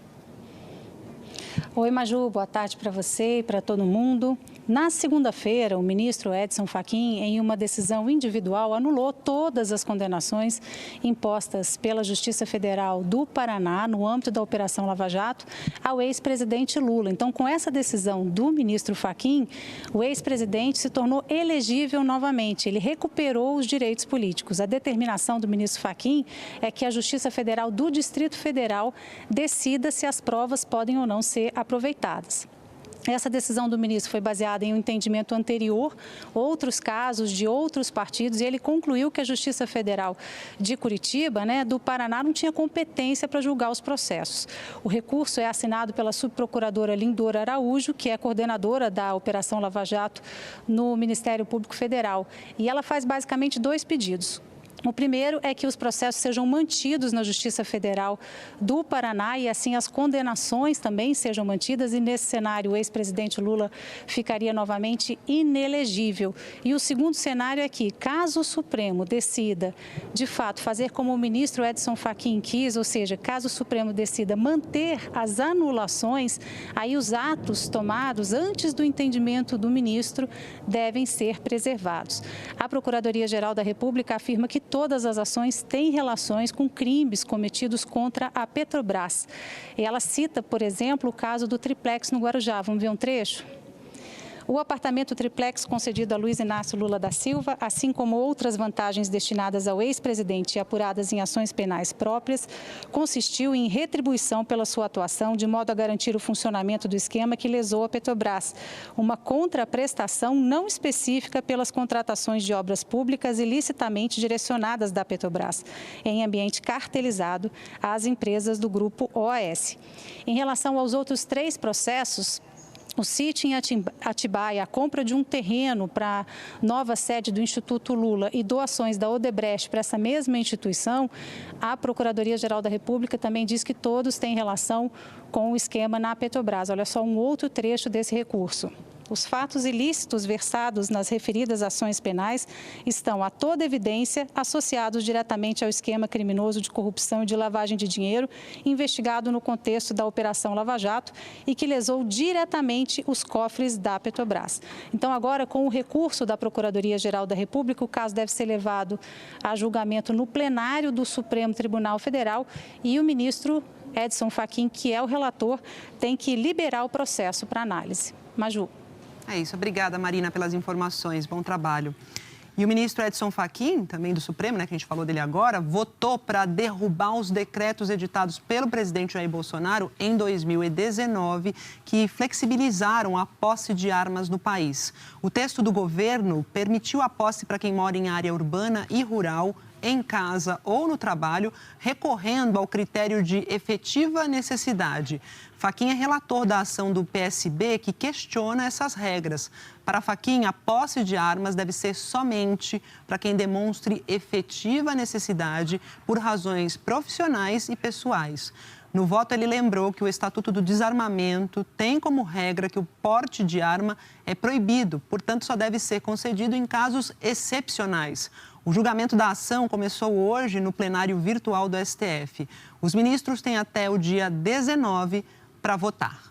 [SPEAKER 15] Oi, Maju, boa tarde para você e para todo mundo. Na segunda-feira, o ministro Edson Fachin, em uma decisão individual, anulou todas as condenações impostas pela Justiça Federal do Paraná, no âmbito da Operação Lava Jato, ao ex-presidente Lula. Então, com essa decisão do ministro Fachin, o ex-presidente se tornou elegível novamente. Ele recuperou os direitos políticos. A determinação do ministro Fachin é que a Justiça Federal do Distrito Federal decida se as provas podem ou não ser aproveitadas. Essa decisão do ministro foi baseada em um entendimento anterior, outros casos de outros partidos, e ele concluiu que a Justiça Federal de Curitiba, do Paraná, não tinha competência para julgar os processos. O recurso é assinado pela subprocuradora Lindora Araújo, que é coordenadora da Operação Lava Jato no Ministério Público Federal, e ela faz basicamente dois pedidos. O primeiro é que os processos sejam mantidos na Justiça Federal do Paraná e, assim, as condenações também sejam mantidas. E, nesse cenário, o ex-presidente Lula ficaria novamente inelegível. E o segundo cenário é que, caso o Supremo decida, de fato, fazer como o ministro Edson Fachin quis, ou seja, caso o Supremo decida manter as anulações, aí os atos tomados antes do entendimento do ministro devem ser preservados. A Procuradoria-Geral da República afirma que todas as ações têm relações com crimes cometidos contra a Petrobras. E ela cita, por exemplo, o caso do triplex no Guarujá. Vamos ver um trecho? O apartamento triplex concedido a Luiz Inácio Lula da Silva, assim como outras vantagens destinadas ao ex-presidente e apuradas em ações penais próprias, consistiu em retribuição pela sua atuação, de modo a garantir o funcionamento do esquema que lesou a Petrobras, uma contraprestação não específica pelas contratações de obras públicas ilicitamente direcionadas da Petrobras, em ambiente cartelizado às empresas do grupo OAS. Em relação aos outros 3 processos, o sítio em Atibaia, a compra de um terreno para a nova sede do Instituto Lula e doações da Odebrecht para essa mesma instituição, a Procuradoria-Geral da República também diz que todos têm relação com o esquema na Petrobras. Olha só um outro trecho desse recurso. Os fatos ilícitos versados nas referidas ações penais estão, a toda evidência, associados diretamente ao esquema criminoso de corrupção e de lavagem de dinheiro investigado no contexto da Operação Lava Jato e que lesou diretamente os cofres da Petrobras. Então, agora, com o recurso da Procuradoria-Geral da República, o caso deve ser levado a julgamento no plenário do Supremo Tribunal Federal e o ministro Edson Fachin, que é o relator, tem que liberar o processo para análise. Maju.
[SPEAKER 1] É isso. Obrigada, Marina, pelas informações. Bom trabalho. E o ministro Edson Fachin, também do Supremo, que a gente falou dele agora, votou para derrubar os decretos editados pelo presidente Jair Bolsonaro em 2019, que flexibilizaram a posse de armas no país. O texto do governo permitiu a posse para quem mora em área urbana e rural, em casa ou no trabalho, recorrendo ao critério de efetiva necessidade. Fachin é relator da ação do PSB que questiona essas regras. Para Fachin, a posse de armas deve ser somente para quem demonstre efetiva necessidade por razões profissionais e pessoais. No voto, ele lembrou que o Estatuto do Desarmamento tem como regra que o porte de arma é proibido, portanto, só deve ser concedido em casos excepcionais. O julgamento da ação começou hoje no plenário virtual do STF. Os ministros têm até o dia 19 para votar.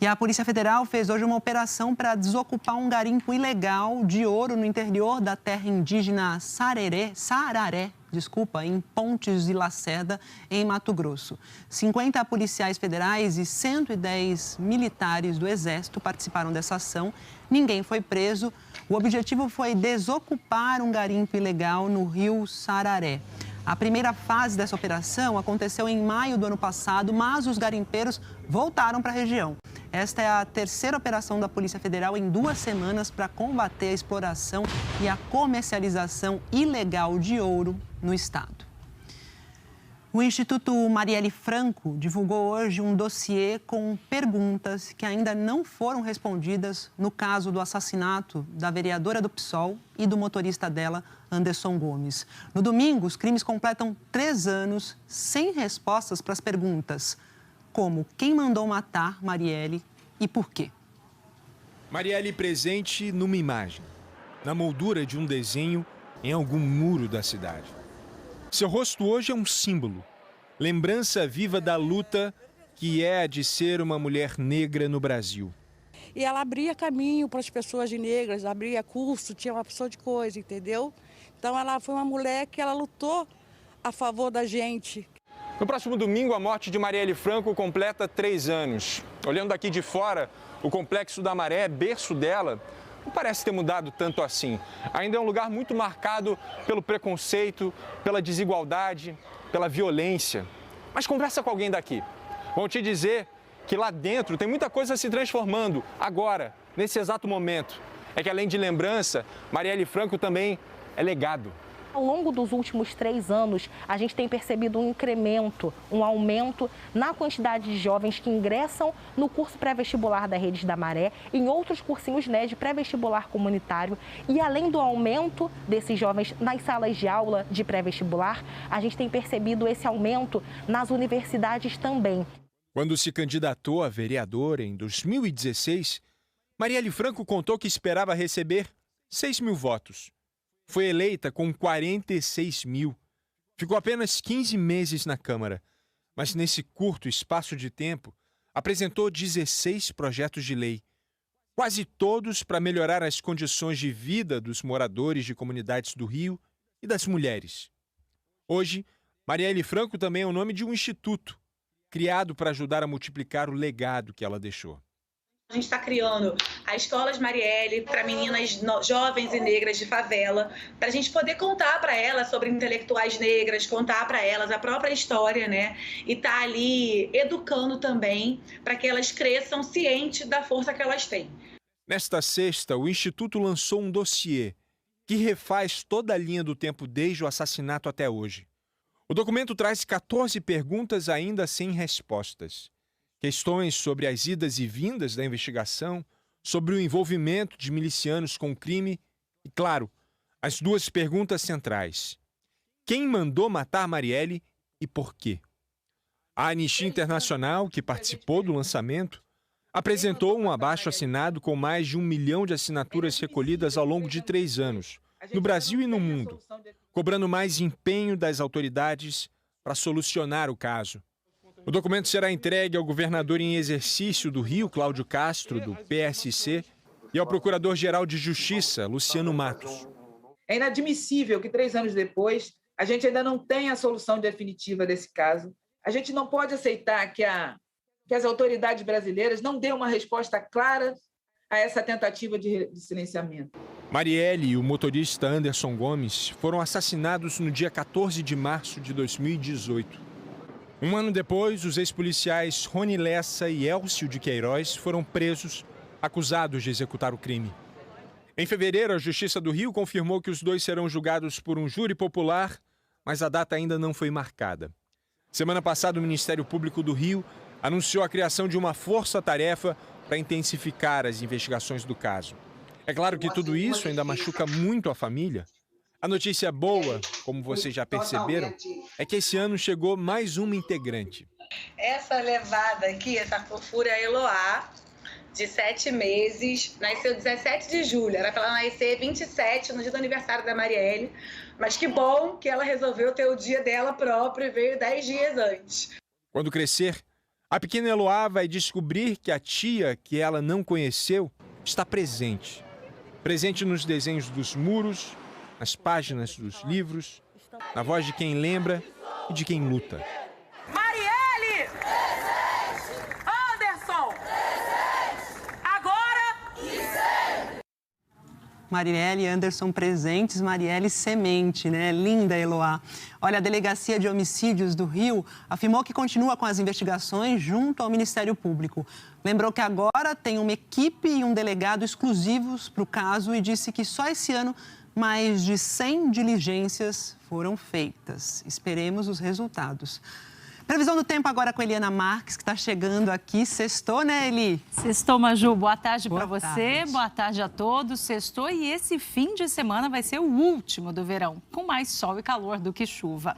[SPEAKER 1] E a Polícia Federal fez hoje uma operação para desocupar um garimpo ilegal de ouro no interior da terra indígena Sararé, em Pontes e Lacerda, em Mato Grosso. 50 policiais federais e 110 militares do Exército participaram dessa ação. Ninguém foi preso. O objetivo foi desocupar um garimpo ilegal no rio Sararé. A primeira fase dessa operação aconteceu em maio do ano passado, mas os garimpeiros voltaram para a região. Esta é a terceira operação da Polícia Federal em 2 semanas para combater a exploração e a comercialização ilegal de ouro no estado. O Instituto Marielle Franco divulgou hoje um dossiê com perguntas que ainda não foram respondidas no caso do assassinato da vereadora do PSOL e do motorista dela, Anderson Gomes. No domingo, os crimes completam 3 anos sem respostas para as perguntas como quem mandou matar Marielle e por quê.
[SPEAKER 5] Marielle presente numa imagem, na moldura de um desenho em algum muro da cidade. Seu rosto hoje é um símbolo, lembrança viva da luta que é a de ser uma mulher negra no Brasil.
[SPEAKER 16] E ela abria caminho para as pessoas negras, abria curso, tinha uma pessoa de coisa, entendeu? Então ela foi uma mulher que ela lutou a favor da gente.
[SPEAKER 5] No próximo domingo, a morte de Marielle Franco completa 3 anos. Olhando daqui de fora, o Complexo da Maré, berço dela, não parece ter mudado tanto assim. Ainda é um lugar muito marcado pelo preconceito, pela desigualdade, pela violência. Mas conversa com alguém daqui. Vão te dizer que lá dentro tem muita coisa se transformando agora, nesse exato momento. É que além de lembrança, Marielle Franco também é legado.
[SPEAKER 17] Ao longo dos últimos 3 anos, a gente tem percebido um incremento, um aumento na quantidade de jovens que ingressam no curso pré-vestibular da Redes da Maré, em outros cursinhos, né, de pré-vestibular comunitário. E além do aumento desses jovens nas salas de aula de pré-vestibular, a gente tem percebido esse aumento nas universidades também.
[SPEAKER 5] Quando se candidatou a vereadora em 2016, Marielle Franco contou que esperava receber 6 mil votos. Foi eleita com 46 mil. Ficou apenas 15 meses na Câmara, mas nesse curto espaço de tempo apresentou 16 projetos de lei, quase todos para melhorar as condições de vida dos moradores de comunidades do Rio e das mulheres. Hoje, Marielle Franco também é o nome de um instituto, criado para ajudar a multiplicar o legado que ela deixou.
[SPEAKER 19] A gente está criando a Escolas Marielle para meninas jovens e negras de favela, para a gente poder contar para elas sobre intelectuais negras, contar para elas a própria história, né? E tá ali educando também para que elas cresçam cientes da força que elas têm.
[SPEAKER 5] Nesta sexta, o Instituto lançou um dossiê que refaz toda a linha do tempo desde o assassinato até hoje. O documento traz 14 perguntas ainda sem respostas. Questões sobre as idas e vindas da investigação, sobre o envolvimento de milicianos com o crime e, claro, as 2 perguntas centrais. Quem mandou matar Marielle e por quê? A Anistia Internacional, que participou do lançamento, apresentou um abaixo-assinado com mais de 1 milhão de assinaturas recolhidas ao longo de 3 anos, no Brasil e no mundo, cobrando mais empenho das autoridades para solucionar o caso. O documento será entregue ao governador em exercício do Rio, Cláudio Castro, do PSC, e ao procurador-geral de Justiça, Luciano Matos.
[SPEAKER 24] É inadmissível que 3 anos depois a gente ainda não tenha a solução definitiva desse caso. A gente não pode aceitar que as autoridades brasileiras não dêem uma resposta clara a essa tentativa de silenciamento.
[SPEAKER 5] Marielle e o motorista Anderson Gomes foram assassinados no dia 14 de março de 2018. Um ano depois, os ex-policiais Rony Lessa e Elcio de Queiroz foram presos, acusados de executar o crime. Em fevereiro, a Justiça do Rio confirmou que os 2 serão julgados por um júri popular, mas a data ainda não foi marcada. Semana passada, o Ministério Público do Rio anunciou a criação de uma força-tarefa para intensificar as investigações do caso. É claro que tudo isso ainda machuca muito a família. A notícia boa, como vocês já perceberam, é que esse ano chegou mais uma integrante.
[SPEAKER 19] Essa levada aqui, essa fofura é a Eloá, de 7 meses, nasceu 17 de julho. Era para ela nascer 27, no dia do aniversário da Marielle. Mas que bom que ela resolveu ter o dia dela próprio e veio 10 dias antes.
[SPEAKER 5] Quando crescer, a pequena Eloá vai descobrir que a tia que ela não conheceu está presente. Presente nos desenhos dos muros, nas páginas dos livros, na voz de quem lembra e de quem luta.
[SPEAKER 19] Marielle! Anderson! Agora!
[SPEAKER 1] Marielle e Anderson presentes, Marielle semente, né? Linda, Eloá. Olha, a Delegacia de Homicídios do Rio afirmou que continua com as investigações junto ao Ministério Público. Lembrou que agora tem uma equipe e um delegado exclusivos para o caso e disse que só esse ano mais de 100 diligências foram feitas. Esperemos os resultados. Previsão do tempo agora com a Eliana Marques, que está chegando aqui. Sextou, né, Eli?
[SPEAKER 4] Sextou, Maju. Boa tarde para você,
[SPEAKER 1] tarde.
[SPEAKER 4] boa tarde a todos. Sextou e esse fim de semana vai ser o último do verão, com mais sol e calor do que chuva.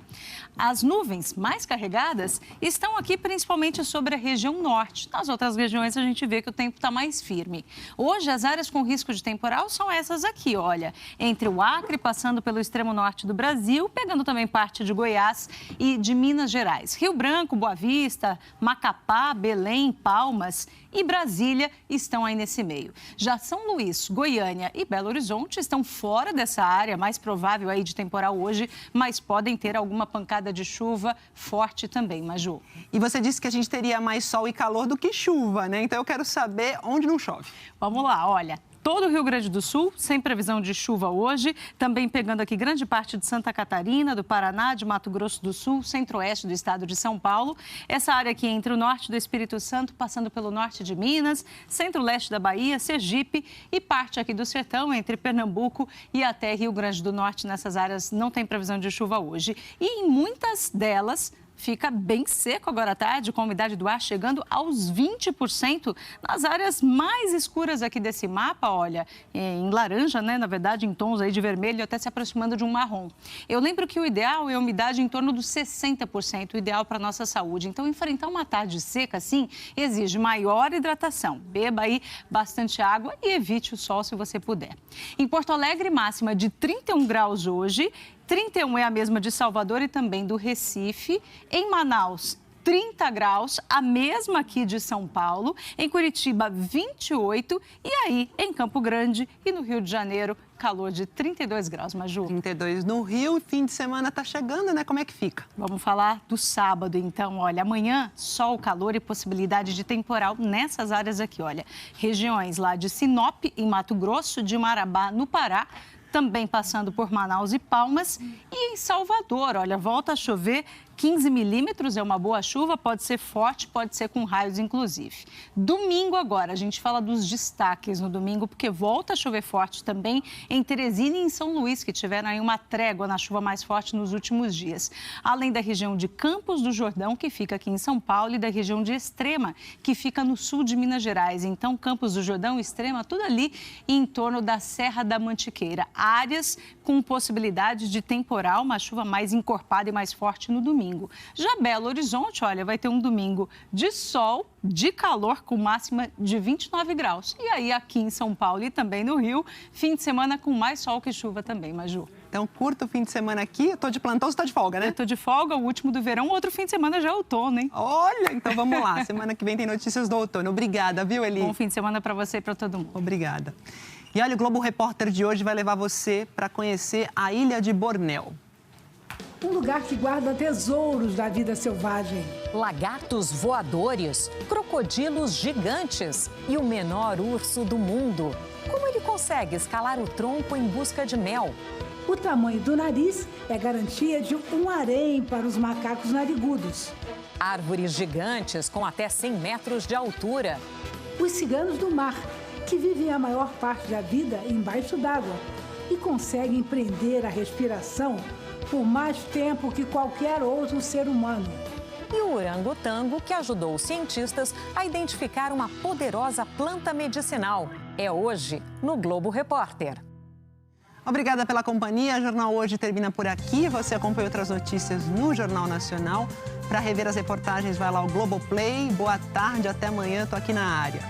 [SPEAKER 4] As nuvens mais carregadas estão aqui principalmente sobre a região norte. Nas outras regiões a gente vê que o tempo está mais firme. Hoje as áreas com risco de temporal são essas aqui, olha. Entre o Acre, passando pelo extremo norte do Brasil, pegando também parte de Goiás e de Minas Gerais. Rio Branco, Boa Vista, Macapá, Belém, Palmas e Brasília estão aí nesse meio. Já São Luís, Goiânia e Belo Horizonte estão fora dessa área, mais provável aí de temporal hoje, mas podem ter alguma pancada de chuva forte também, Maju.
[SPEAKER 1] E você disse que a gente teria mais sol e calor do que chuva, né? Então eu quero saber onde não chove.
[SPEAKER 4] Vamos lá, olha. Todo o Rio Grande do Sul, sem previsão de chuva hoje, também pegando aqui grande parte de Santa Catarina, do Paraná, de Mato Grosso do Sul, centro-oeste do estado de São Paulo. Essa área aqui entre o norte do Espírito Santo, passando pelo norte de Minas, centro-leste da Bahia, Sergipe e parte aqui do sertão, entre Pernambuco e até Rio Grande do Norte. Nessas áreas não tem previsão de chuva hoje. E em muitas delas fica bem seco agora à tarde, com a umidade do ar chegando aos 20% nas áreas mais escuras aqui desse mapa, olha, em laranja, né, na verdade, em tons aí de vermelho, até se aproximando de um marrom. Eu lembro que o ideal é a umidade em torno dos 60%, o ideal para a nossa saúde. Então, enfrentar uma tarde seca, assim, exige maior hidratação. Beba aí bastante água e evite o sol se você puder. Em Porto Alegre, máxima de 31 graus hoje. 31 é a mesma de Salvador e também do Recife. Em Manaus, 30 graus, a mesma aqui de São Paulo. Em Curitiba, 28. E aí, em Campo Grande e no Rio de Janeiro, calor de 32 graus, Maju.
[SPEAKER 1] 32 no Rio, fim de semana tá chegando, né? Como é que fica?
[SPEAKER 4] Vamos falar do sábado, então. Olha, amanhã, sol, calor e possibilidade de temporal nessas áreas aqui, olha. Regiões lá de Sinop, em Mato Grosso, de Marabá, no Pará, também passando por Manaus e Palmas. E em Salvador, olha, volta a chover 15 milímetros, é uma boa chuva, pode ser forte, pode ser com raios, inclusive. Domingo agora, a gente fala dos destaques no domingo, porque volta a chover forte também em Teresina e em São Luís, que tiveram aí uma trégua na chuva mais forte nos últimos dias. Além da região de Campos do Jordão, que fica aqui em São Paulo, e da região de Extrema, que fica no sul de Minas Gerais. Então, Campos do Jordão e Extrema, tudo ali em torno da Serra da Mantiqueira. Áreas com possibilidade de temporal, uma chuva mais encorpada e mais forte no domingo. Já Belo Horizonte, olha, vai ter um domingo de sol, de calor, com máxima de 29 graus. E aí, aqui em São Paulo e também no Rio, fim de semana com mais sol que chuva também, Maju.
[SPEAKER 1] Então, curta o fim de semana aqui. Eu tô de plantão, você tá de folga, né?
[SPEAKER 4] Eu tô de folga, o último do verão, outro fim de semana já é outono, hein?
[SPEAKER 1] Olha, então vamos lá. Semana que vem tem notícias do outono. Obrigada, viu, Eli?
[SPEAKER 4] Bom fim de semana para você e para todo mundo.
[SPEAKER 1] Obrigada. E olha, o Globo Repórter de hoje vai levar você para conhecer a Ilha de Bornéu.
[SPEAKER 18] Um lugar que guarda tesouros da vida selvagem.
[SPEAKER 20] Lagartos voadores, crocodilos gigantes e o menor urso do mundo. Como ele consegue escalar o tronco em busca de mel?
[SPEAKER 18] O tamanho do nariz é garantia de um harém para os macacos narigudos.
[SPEAKER 20] Árvores gigantes com até 100 metros de altura.
[SPEAKER 18] Os ciganos do mar, que vivem a maior parte da vida embaixo d'água e conseguem prender a respiração por mais tempo que qualquer outro ser humano.
[SPEAKER 20] E o orangotango, que ajudou os cientistas a identificar uma poderosa planta medicinal. É hoje no Globo Repórter.
[SPEAKER 1] Obrigada pela companhia. O Jornal Hoje termina por aqui. Você acompanha outras notícias no Jornal Nacional. Para rever as reportagens, vai lá ao Globoplay. Boa tarde, até amanhã. Estou aqui na área.